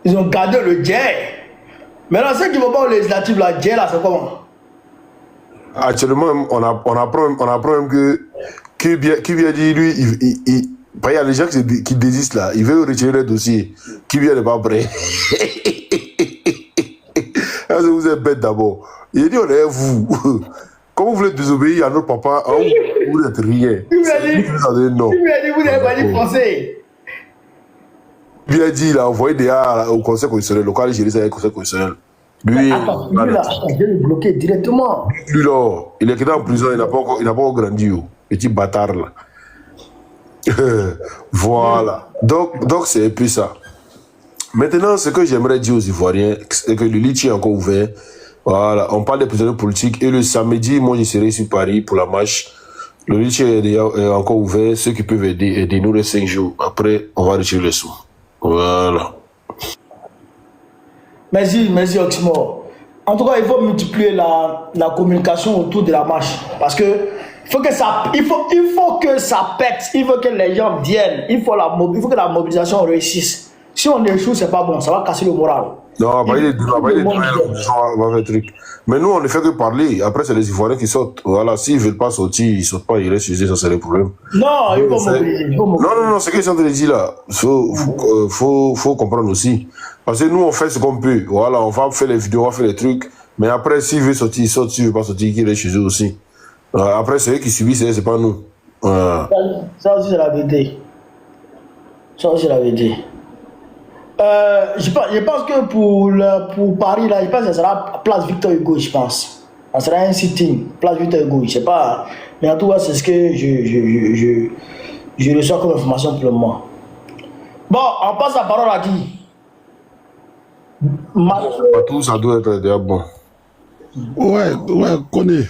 Ils ont gardé le Dieu. Maintenant, ceux qui ne vont pas aux législatives là, Dieu là, c'est comment? Actuellement, on apprend même que bien dit, lui, il y a des gens qui désistent là, ils veulent retirer le dossier. Qui vient n'est pas prêt. Vous êtes bête d'abord. Il dit, on est vous. Comment vous voulez désobéir à notre papa, vous n'êtes rien. Il m'a dit, vous n'avez pas dit français. Il a dit, il a envoyé des gars au conseil constitutionnel, local, il gérait ça avec le conseil constitutionnel. Lui, attends, lui là, je vais le bloquer directement. Lui là, il est en prison, il n'a pas encore grandi, petit bâtard là. Voilà. Donc c'est un peu ça. Maintenant, ce que j'aimerais dire aux Ivoiriens, c'est que le lit est encore ouvert. Voilà, on parle des prisonniers politiques. Et le samedi, moi, je serai sur Paris pour la marche. Le lit est encore ouvert. Ceux qui peuvent aider nous les 5 jours. Après, on va retirer les sous. Voilà. Merci Oxmo. En tout cas, il faut multiplier la communication autour de la marche. Parce que il faut que ça pète. Il faut que les gens viennent. Il faut que la mobilisation réussisse. Si on échoue, c'est pas bon. Ça va casser le moral. Non, on va faire un truc. Mais nous, on ne fait que parler. Après, c'est les Ivoiriens qui sortent. Voilà, s'ils ne veulent pas sortir, ils ne sortent pas, ils restent chez eux, ça c'est le problème. Non, il faut mobiliser. Non, c'est ce qu'ils sont en train de dire là. Faut comprendre aussi. Parce que nous, on fait ce qu'on peut. Voilà, on va faire les vidéos, on va faire les trucs. Mais après, s'ils veulent sortir, ils sortent. S'ils ne veulent pas sortir, ils restent chez eux aussi. Après, c'est eux qui subissent, c'est pas nous. Ça aussi, c'est la vérité. Je pense que pour Paris, là, je pense que ça sera place Victor Hugo, je pense. Ça sera un sitting, place Victor Hugo, je sais pas. Mais en tout cas, c'est ce que je reçois comme information pour le moment. Bon, on passe la parole à qui? Tout ça doit être déjà bon. Ouais, connais.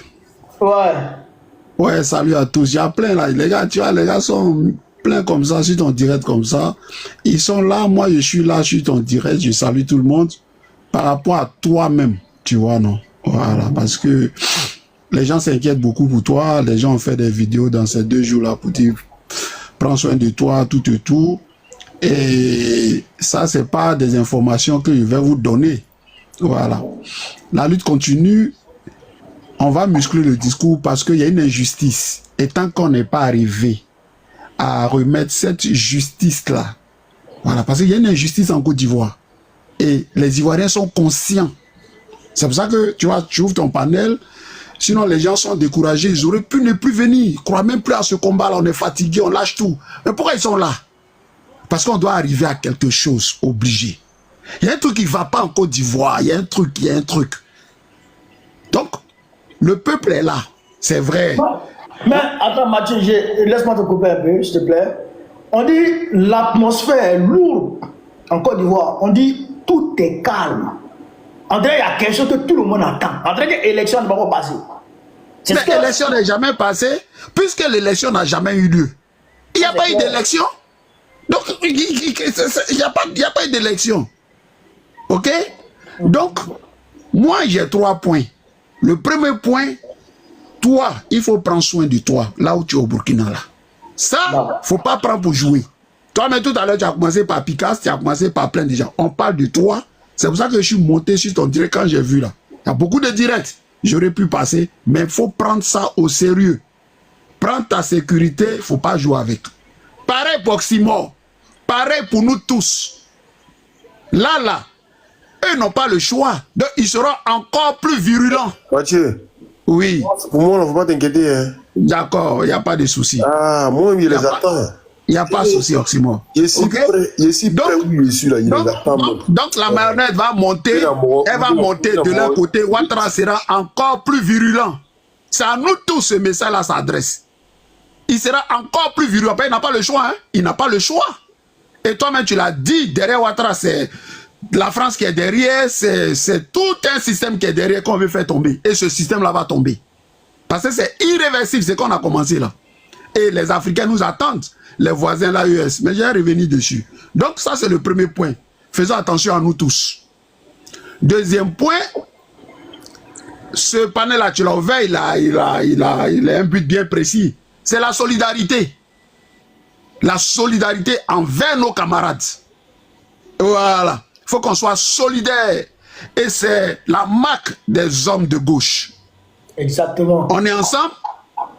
Ouais, salut à tous. Il y a plein là. Les gars, tu vois, les gars sont plein comme ça, sur ton direct comme ça. Ils sont là, moi je suis là, sur ton direct, je salue tout le monde. Par rapport à toi-même, tu vois, non? Voilà, parce que les gens s'inquiètent beaucoup pour toi. Les gens ont fait des vidéos dans ces 2 jours-là pour dire, prends soin de toi, tout et tout. Et ça, c'est pas des informations que je vais vous donner. Voilà. La lutte continue. On va muscler le discours parce qu'il y a une injustice. Et tant qu'on n'est pas arrivé à remettre cette justice-là, voilà, parce qu'il y a une injustice en Côte d'Ivoire. Et les Ivoiriens sont conscients. C'est pour ça que, tu vois, tu ouvres ton panel. Sinon, les gens sont découragés. Ils auraient pu ne plus venir. Ils ne croient même plus à ce combat-là. On est fatigué, on lâche tout. Mais pourquoi ils sont là? Parce qu'on doit arriver à quelque chose, obligé. Il y a un truc qui ne va pas en Côte d'Ivoire. Il y a un truc. Le peuple est là, c'est vrai. Mais attends, Mathieu, laisse-moi te couper un peu, s'il te plaît. On dit l'atmosphère est lourde en Côte d'Ivoire. On dit tout est calme. En vrai, il y a quelque chose que tout le monde attend. En vrai, l'élection ne va pas passer. Mais l'élection n'est jamais passée, puisque l'élection n'a jamais eu lieu. Il n'y a pas eu d'élection. Donc, il n'y a pas eu d'élection. Ok? Donc, moi, j'ai 3 points. Le premier point, toi, il faut prendre soin de toi, là où tu es au Burkina. Là. Ça, il ne faut pas prendre pour jouer. Toi-même, tout à l'heure, tu as commencé par Picasso, tu as commencé par plein de gens. On parle de toi. C'est pour ça que je suis monté sur ton direct quand j'ai vu là. Il y a beaucoup de directs. J'aurais pu passer, mais il faut prendre ça au sérieux. Prends ta sécurité, il ne faut pas jouer avec. Pareil pour Oxymore. Pareil pour nous tous. Là, eux n'ont pas le choix. Donc, ils seront encore plus virulents. Mathieu. Oui. Pour moi, il ne faut pas t'inquiéter. Hein. D'accord, il n'y a pas de souci. Ah, moi, il les attend. Il n'y a pas de souci, Oxymore. Je suis prêt, où je suis là, il les attend. Donc, la marionnette va monter, elle va monter de leur côté. Ouattara sera encore plus virulent. C'est à nous tous ce message-là s'adresse. Il sera encore plus virulent. Il n'a pas le choix. Hein? Il n'a pas le choix. Et toi-même, tu l'as dit, derrière Ouattara, c'est la France qui est derrière, c'est tout un système qui est derrière qu'on veut faire tomber. Et ce système-là va tomber. Parce que c'est irréversible ce qu'on a commencé là. Et les Africains nous attendent, les voisins, la US. Mais j'ai revenu dessus. Donc ça, c'est le premier point. Faisons attention à nous tous. Deuxième point, ce panel-là, tu l'as ouvert, il a un but bien précis. C'est la solidarité. La solidarité envers nos camarades. Voilà. Il faut qu'on soit solidaire. Et c'est la marque des hommes de gauche. Exactement. On est ensemble.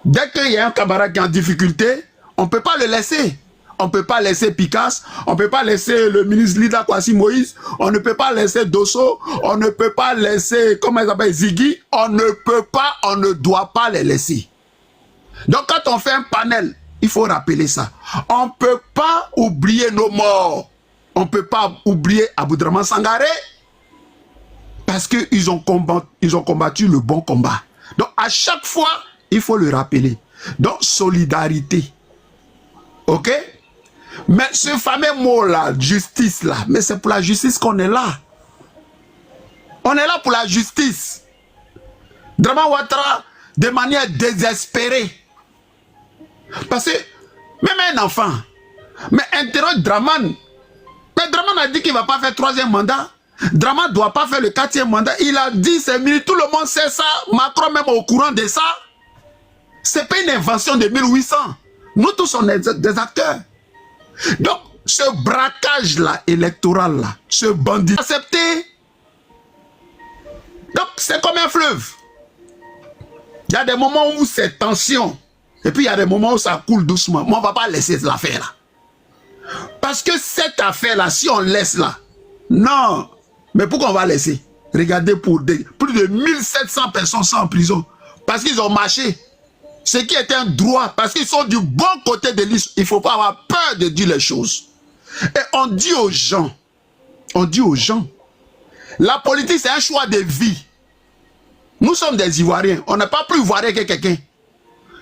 Dès qu'il y a un camarade qui est en difficulté, on ne peut pas le laisser. On ne peut pas laisser Picasso, on ne peut pas laisser le ministre Lida Kwasi Moïse, on ne peut pas laisser Dosso, on ne peut pas laisser, comment il s'appelle, Ziggy, on ne peut pas, on ne doit pas les laisser. Donc quand on fait un panel, il faut rappeler ça. On ne peut pas oublier nos morts. On ne peut pas oublier Aboudraman Sangaré parce qu'ils ont combattu le bon combat. Donc à chaque fois, il faut le rappeler. Donc solidarité. Ok? Mais ce fameux mot-là, justice là, mais c'est pour la justice qu'on est là. On est là pour la justice. Draman Ouattara, de manière désespérée. Parce que, même un enfant, mais interroge Draman. Mais Draman a dit qu'il ne va pas faire 3e mandat. Draman ne doit pas faire le 4e mandat. Il a dit, c'est minutes, tout le monde sait ça. Macron même au courant de ça. C'est pas une invention de 1800. Nous tous, on est des acteurs. Donc, ce braquage-là, électoral-là, ce bandit accepté. Donc, c'est comme un fleuve. Il y a des moments où c'est tension. Et puis, il y a des moments où ça coule doucement. Mais on ne va pas laisser l'affaire-là. Parce que cette affaire-là, si on laisse là, non. Mais pourquoi on va laisser? Regardez, pour plus de 1700 personnes sont en prison. Parce qu'ils ont marché. Ce qui est un droit, parce qu'ils sont du bon côté de l'histoire. Il ne faut pas avoir peur de dire les choses. Et on dit aux gens, la politique c'est un choix de vie. Nous sommes des Ivoiriens, on n'est pas plus Ivoirien que quelqu'un.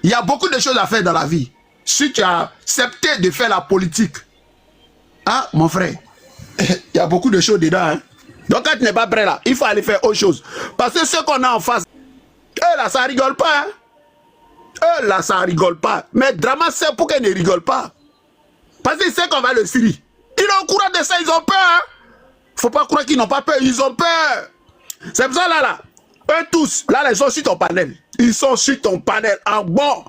Il y a beaucoup de choses à faire dans la vie. Si tu as accepté de faire la politique, ah mon frère, il y a beaucoup de choses dedans. Hein? Donc quand tu n'es pas prêt là, il faut aller faire autre chose. Parce que ce qu'on a en face, eux là ça rigole pas. Hein? Eux là ça rigole pas. Mais Draman sait pourquoi ils ne rigolent pas. Parce qu'ils savent qu'on va le Syrie. Ils ont au courant de ça, ils ont peur. Hein? Faut pas croire qu'ils n'ont pas peur, ils ont peur. C'est pour ça là, eux tous, là ils sont sur ton panel. Ils sont sur ton panel en bon.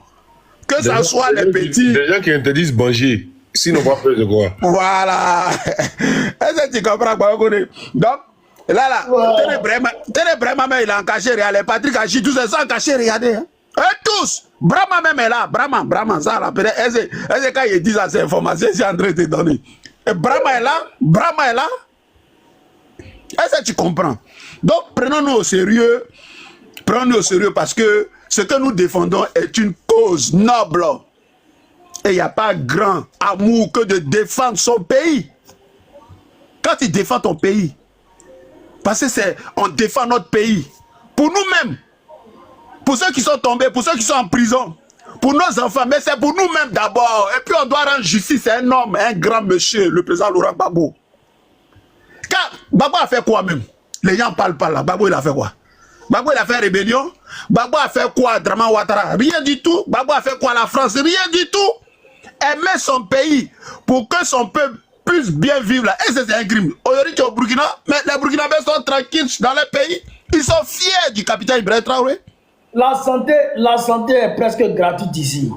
Que ça soit les petits. Des gens qui interdisent manger. S'ils n'ont pas peur de quoi. Voilà. Est-ce que tu comprends quoi? Donc, là, Tere Brahma même il est en cachet, regardez. Patrick Hachi, tous ces gens en cachet, regardez. Hein? Eux tous. Brahma même est là. Brahma, ça là. Est-ce que quand ils disent ces informations, c'est en train de te donner. Et Brahma est là. Est-ce que tu comprends? Donc, prenons-nous au sérieux. Prenons-nous au sérieux parce que ce que nous défendons est une cause noble. Et il n'y a pas grand amour que de défendre son pays. Quand tu défends ton pays, parce que on défend notre pays pour nous-mêmes. pour ceux qui sont tombés, pour ceux qui sont en prison, pour nos enfants, mais c'est pour nous-mêmes d'abord. Et puis on doit rendre justice à un homme, un grand monsieur, le président Laurent Gbagbo. Car Gbagbo a fait quoi même? Les gens ne parlent pas là. Gbagbo il a fait quoi? Gbagbo il a fait rébellion. Gbagbo a fait quoi? Draman Ouattara? Rien du tout. Gbagbo a fait quoi la France? Rien du tout. Aimer son pays pour que son peuple puisse bien vivre là. Et c'est un crime. Aujourd'hui tu es au Burkina, mais les Burkinabés sont tranquilles dans leur pays. Ils sont fiers du capitaine Ibrahim Traoré. La santé est presque gratuite ici.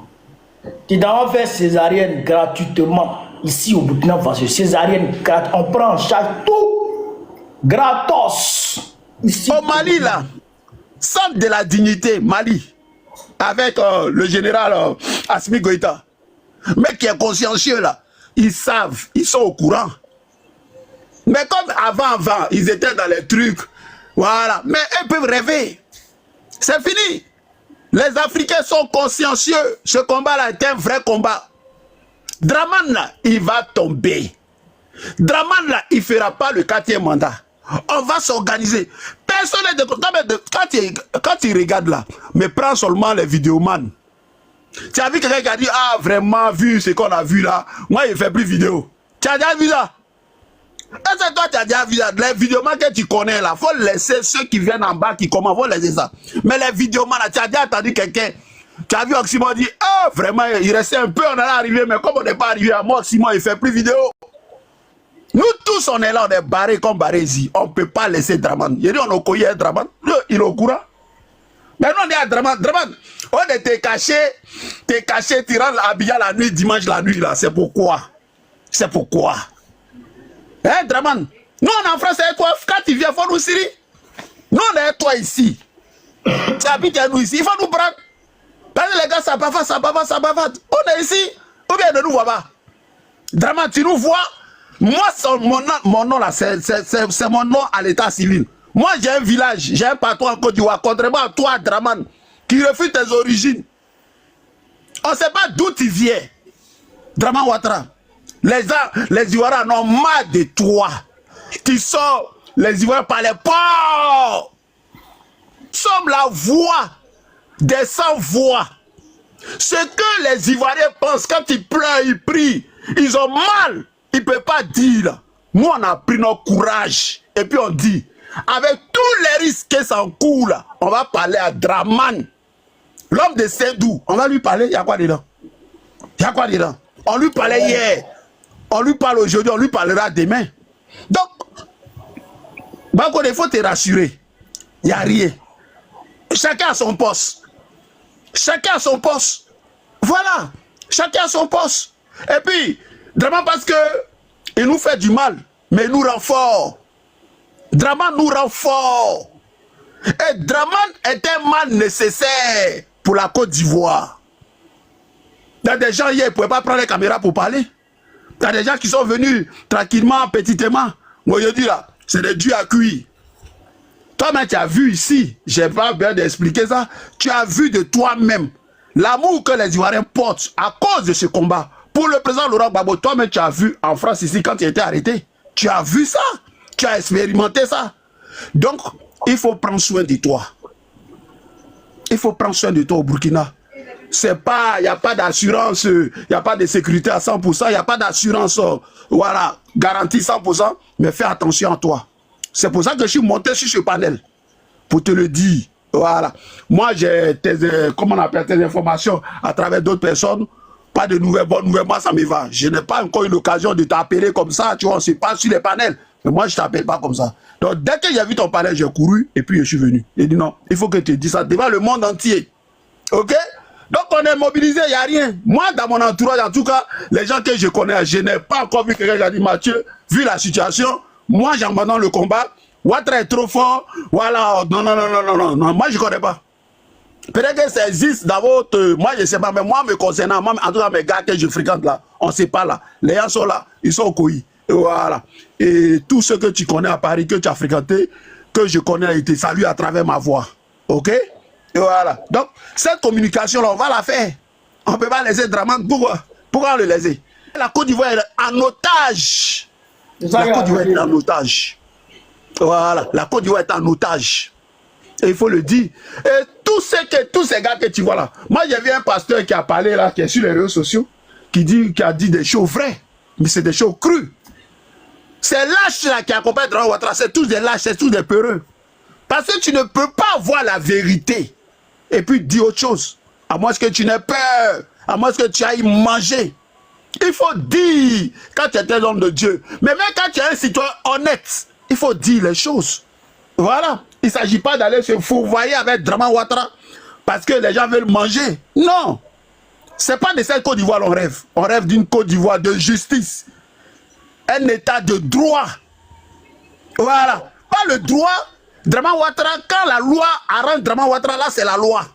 Tu dois faire césarienne gratuitement ici au Burkina Faso. Césarienne gratuite. On prend en charge tout gratos. Ici, au Mali là, centre de la dignité, Mali, avec le général Assimi Goïta. Mais qui est consciencieux là, ils savent, ils sont au courant. Mais comme avant, ils étaient dans les trucs, voilà. Mais ils peuvent rêver. C'est fini. Les Africains sont consciencieux. Ce combat-là est un vrai combat. Draman là, il va tomber. Draman là, il ne fera pas le 4e mandat. On va s'organiser. Personne n'est quand il regarde là, mais prends seulement les vidéomans. Tu as vu quelqu'un qui a dit, ah vraiment, vu ce qu'on a vu là, moi il ne fait plus vidéo. Tu as déjà vu ça? Est-ce que toi tu as déjà vu ça? Les vidéomans que tu connais là, il faut laisser ceux qui viennent en bas qui commencent, il faut laisser ça. Mais les vidéomans là, tu as déjà entendu quelqu'un, tu as vu Oxymore dire, ah vraiment, il restait un peu, on allait arriver, mais comme on n'est pas arrivé à moi, Oxymore il ne fait plus vidéo. Nous tous on est là, on est barrés comme Barési. On ne peut pas laisser Draman. Il dit on a collé Draman, il est au courant. Maintenant on est à Draman. Draman, on était caché, tu rentres habillé la nuit, dimanche la nuit là. C'est pourquoi? C'est pourquoi? Hein Draman? Nous on est en France avec toi, quand tu viens, il faut nous Syrie. Nous on est avec toi ici. Tu habites à nous ici, il faut nous prendre. Parce que les gars ça bavade. On est ici, ou bien ne nous voit pas. Draman, tu nous vois? Moi, mon nom là, c'est mon nom à l'état civil. Moi, j'ai un village, j'ai un patron en Côte d'Ivoire, contrairement à toi, Draman, qui refuse tes origines. On ne sait pas d'où tu viens. Draman Ouattara. Les Ivoiriens en ont marre de toi. Tu sors les Ivoiriens par les ports. Sommes la voix des sans-voix. Ce que les Ivoiriens pensent quand ils pleurent, ils prient, ils ont mal. Ils ne peuvent pas dire. Nous, on a pris notre courage. Et puis on dit, avec tous les risques que ça encourt, là, on va parler à Draman. L'homme de Saint-Dou, on va lui parler. Il y a quoi dedans? Il y a quoi dedans? On lui parlait hier. On lui parle aujourd'hui, on lui parlera demain. Donc, Bako, il faut te rassurer. Il n'y a rien. Chacun a son poste. Chacun a son poste. Voilà. Chacun a son poste. Et puis, Draman, parce que il nous fait du mal, mais il nous rend fort. Draman nous rend fort. Et Draman est un mal nécessaire pour la Côte d'Ivoire. Il y a des gens hier, ils ne pouvaient pas prendre les caméras pour parler. Il y a des gens qui sont venus tranquillement, petitement. Moi, je dis là, c'est des dieux à cuire. Toi-même, tu as vu ici, je n'ai pas besoin d'expliquer ça, tu as vu de toi-même l'amour que les Ivoiriens portent à cause de ce combat. Pour le président Laurent Gbagbo, toi-même, tu as vu en France ici, quand tu étais arrêté, tu as vu ça, tu as expérimenté ça. Donc, il faut prendre soin de toi. Il faut prendre soin de toi au Burkina. C'est pas, il n'y a pas d'assurance, il n'y a pas de sécurité à 100%, il n'y a pas d'assurance, voilà, garantie 100%, mais fais attention à toi. C'est pour ça que je suis monté sur ce panel, pour te le dire, voilà. Moi, j'ai comment on appelle, tes informations à travers d'autres personnes, pas de nouvelles, bonnes nouvelles, moi ça me va. Je n'ai pas encore eu l'occasion de t'appeler comme ça, tu vois, on ne sait pas sur les panels, mais moi je ne t'appelle pas comme ça. Donc dès que j'ai vu ton panel, j'ai couru et puis je suis venu. J'ai dit non, il faut que tu dises ça devant le monde entier, ok? Donc on est mobilisé, il n'y a rien. Moi, dans mon entourage, en tout cas, les gens que je connais, je n'ai pas encore vu quelqu'un qui a dit Mathieu, vu la situation, moi j'abandonne le combat. Ouattara est trop fort. Voilà, non, moi je ne connais pas. Peut-être que ça existe dans votre... Moi je ne sais pas, mais moi me concernant, moi, en tout cas mes gars que je fréquente là, on ne sait pas là. Les gens sont là, ils sont au COI. Et voilà. Et tous ceux que tu connais à Paris, que tu as fréquenté, que je connais, ils te saluent à travers ma voix. Ok? Et voilà. Donc, cette communication-là, on va la faire. On ne peut pas laisser Draman. Pourquoi? Pourquoi on le laisse? La Côte d'Ivoire est en otage. La Côte d'Ivoire est en otage. Voilà. La Côte d'Ivoire est en otage. Et il faut le dire. Et tous tous ces gars que tu vois là. Moi, j'ai vu un pasteur qui a parlé là, qui est sur les réseaux sociaux, qui a dit des choses vraies, mais c'est des choses crues. Ces lâches là qui accompagnent Draman Ouattara, c'est tous des lâches, c'est tous des peureux. Parce que tu ne peux pas voir la vérité et puis dire autre chose. À moins que tu n'aies peur, à moins que tu ailles manger. Il faut dire quand tu es un homme de Dieu. Mais même quand tu es un citoyen honnête, il faut dire les choses. Voilà. Il ne s'agit pas d'aller se fourvoyer avec Draman Ouattara parce que les gens veulent manger. Non. Ce n'est pas de cette Côte d'Ivoire qu'on rêve. On rêve d'une Côte d'Ivoire de justice. Un état de droit. Voilà. Pas le droit. Draman Ouattara, quand la loi arrange Draman Ouattara, là c'est la loi.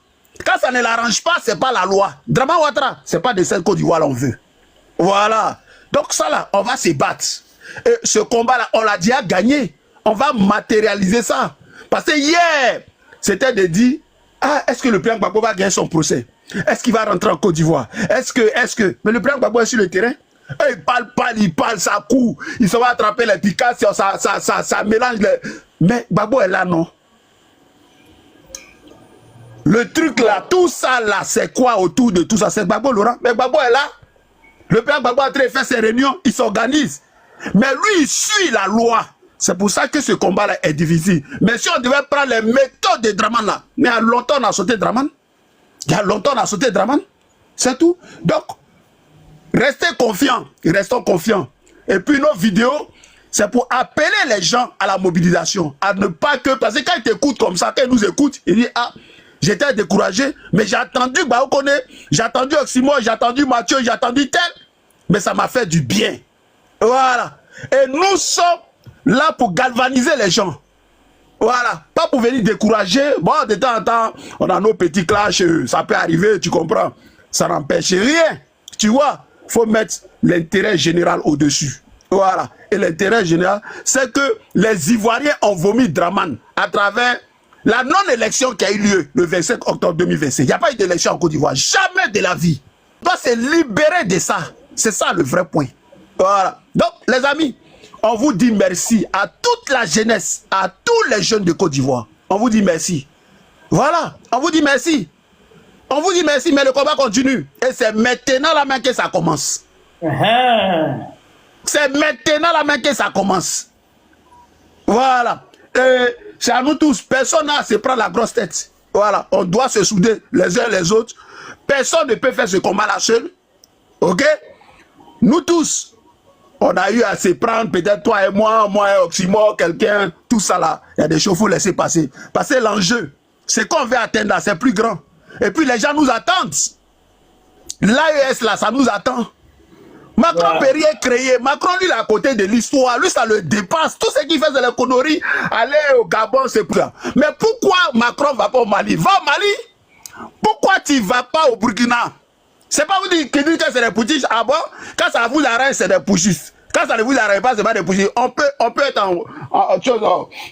Quand ça ne l'arrange pas, c'est pas la loi. Draman Ouattara, c'est pas de cette Côte d'Ivoire qu'on veut. Voilà. Donc ça là, on va se battre. Et ce combat là, on l'a déjà gagné. On va matérialiser ça. Parce que hier, c'était de dire, ah, est-ce que le président Gbagbo va gagner son procès? Est-ce qu'il va rentrer en Côte d'Ivoire? Est-ce que... Mais le président Gbagbo est sur le terrain. Et il parle, ça court. Il se va attraper les pications, ça mélange les... Mais Gbagbo est là, non? Le truc là, tout ça là, c'est quoi autour de tout ça? C'est Gbagbo Laurent. Mais Gbagbo est là. Le président Gbagbo est en train de faire ses réunions, il s'organise. Mais lui, il suit la loi. C'est pour ça que ce combat-là est difficile. Mais si on devait prendre les méthodes de Draman là, mais il y a longtemps on a sauté Draman. Il y a longtemps on a sauté Draman. C'est tout. Donc, restez confiants. Restons confiants. Et puis nos vidéos, c'est pour appeler les gens à la mobilisation. À ne pas que... Parce que quand ils t'écoutent comme ça, quand ils nous écoutent, ils disent, ah, j'étais découragé, mais j'ai attendu Baokone, j'ai attendu Oximo, j'ai attendu Mathieu, j'ai attendu tel. Mais ça m'a fait du bien. Voilà. Et nous sommes là pour galvaniser les gens. Voilà. Pas pour venir décourager. Bon, de temps en temps, on a nos petits clashs, ça peut arriver, tu comprends. Ça n'empêche rien. Tu vois, il faut mettre l'intérêt général au-dessus. Voilà. Et l'intérêt général, c'est que les Ivoiriens ont vomi Draman à travers la non-élection qui a eu lieu le 25 octobre 2026. Il n'y a pas eu d'élection en Côte d'Ivoire. Jamais de la vie. On doit se libérer de ça. C'est ça le vrai point. Voilà. Donc, les amis, on vous dit merci à toute la jeunesse, à tous les jeunes de Côte d'Ivoire. On vous dit merci. Voilà. On vous dit merci. On vous dit merci, mais le combat continue. Et c'est maintenant la main que ça commence. C'est maintenant la main que ça commence. Voilà. Et c'est à nous tous. Personne n'a à se prendre la grosse tête. Voilà. On doit se souder les uns les autres. Personne ne peut faire ce combat-là seul. Ok? Nous tous, on a eu à se prendre, peut-être toi et moi et Oximo, quelqu'un, tout ça là. Il y a des choses qu'il faut laisser passer. Parce que l'enjeu, c'est qu'on veut atteindre là, c'est plus grand. Et puis les gens nous attendent. L'AES là, ça nous attend. Macron peut rien créer. Macron, lui, il est à côté de l'histoire. Lui, ça le dépasse. Tout ce qu'il fait, c'est les conneries. Aller au Gabon, c'est plus. Mais pourquoi Macron va pas au Mali? Va au Mali. Pourquoi tu vas pas au Burkina? C'est pas vous dire que c'est des poutistes. Ah bon? Quand ça vous arrange, c'est des poutistes. Quand ça ne vous arrange pas, c'est pas des poutistes. On peut être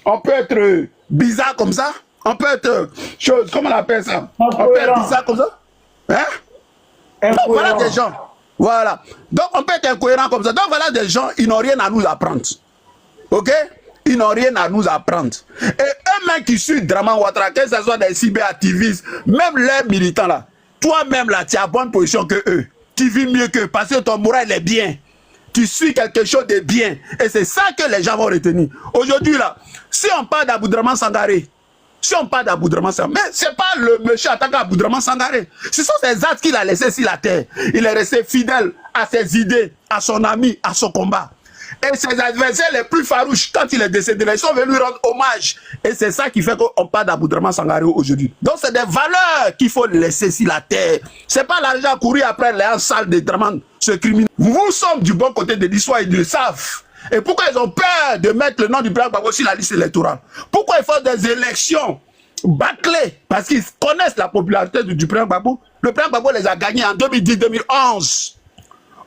on peut être bizarre comme ça. On peut être chose, comment on appelle ça? On peut être bizarre comme ça. Hein? Donc, voilà des gens. Voilà. Donc on peut être incohérent comme ça. Donc voilà des gens, ils n'ont rien à nous apprendre. Ok? Ils n'ont rien à nous apprendre. Et eux-mêmes qui suivent Draman Ouattara, que ce soit des cyberactivistes, même les militants là, toi-même là, tu as bonne position que eux. Tu vis mieux qu'eux parce que ton moral est bien. Tu suis quelque chose de bien. Et c'est ça que les gens vont retenir. Aujourd'hui là, si on parle d'Aboudraman Sangaré, si on parle d'Aboudraman Sangaré, mais c'est pas le monsieur attaquant Aboudraman Sangaré. Ce sont ses actes qu'il a laissés sur la terre. Il est resté fidèle à ses idées, à son ami, à son combat. Et ses adversaires les plus farouches, quand il est décédé, ils sont venus lui rendre hommage. Et c'est ça qui fait qu'on parle d'Aboudraman Sangaré aujourd'hui. Donc c'est des valeurs qu'il faut laisser sur la terre. C'est pas l'argent courir après les salles de Draman, ce criminel. Vous sommes du bon côté de l'histoire, ils le savent. Et pourquoi ils ont peur de mettre le nom du président Gbagbo sur la liste électorale? Pourquoi ils font des élections bâclées? Parce qu'ils connaissent la popularité du président Gbagbo. Le président Gbagbo les a gagnés en 2010-2011.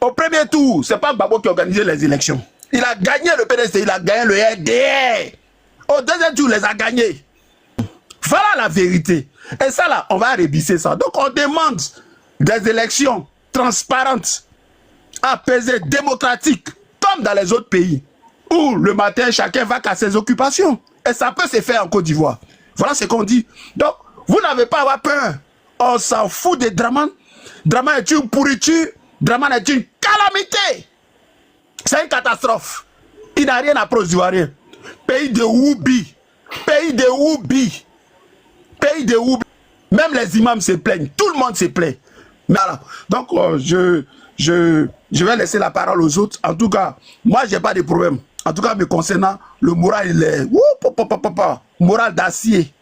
Au premier tour, c'est pas Gbagbo qui a organisé les élections. Il a gagné le PDC, il a gagné le RDR. Au deuxième tour, il les a gagnés. Voilà la vérité. Et ça là, on va rébisser ça. Donc on demande des élections transparentes, apaisées, démocratiques, comme dans les autres pays, où le matin, chacun va qu'à ses occupations. Et ça peut se faire en Côte d'Ivoire. Voilà ce qu'on dit. Donc, vous n'avez pas à avoir peur. On s'en fout de Draman. Draman est une pourriture. Draman est une calamité. C'est une catastrophe. Il n'a rien à prouver aux Ivoiriens. Pays de Woubi. Pays de Woubi. Pays de Woubi. Même les imams se plaignent. Tout le monde se plaint. Voilà. Donc, je vais laisser la parole aux autres. En tout cas, moi, je n'ai pas de problème. En tout cas, me concernant, le moral, il est... moral d'acier.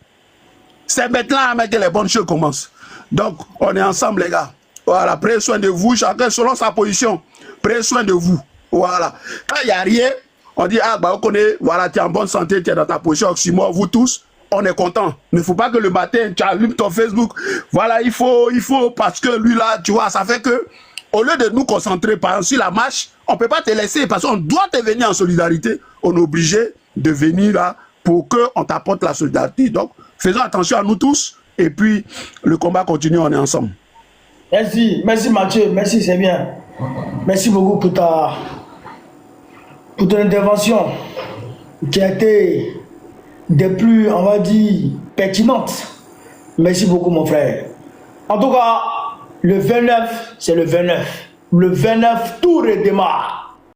C'est maintenant que les bonnes choses commencent. Donc, on est ensemble, les gars. Voilà, prenez soin de vous, chacun selon sa position. Prenez soin de vous. Voilà. Quand il n'y a rien, on dit, ah, bah, on connaît, voilà, tu es en bonne santé, tu es dans ta position oxymore, vous tous, on est content. Il ne faut pas que le matin, tu allumes ton Facebook. Voilà, il faut, parce que lui, là, tu vois, ça fait que, au lieu de nous concentrer, par exemple, sur la marche, on ne peut pas te laisser, parce qu'on doit te venir en solidarité. On est obligé de venir là pour qu'on t'apporte la solidarité. Donc, faisons attention à nous tous, et puis, le combat continue, on est ensemble. Merci, merci Mathieu, merci, c'est bien. Merci beaucoup pour ton intervention qui a été des plus, on va dire, pertinentes. Merci beaucoup mon frère. En tout cas, le 29, c'est le 29. Le 29, tout redémarre.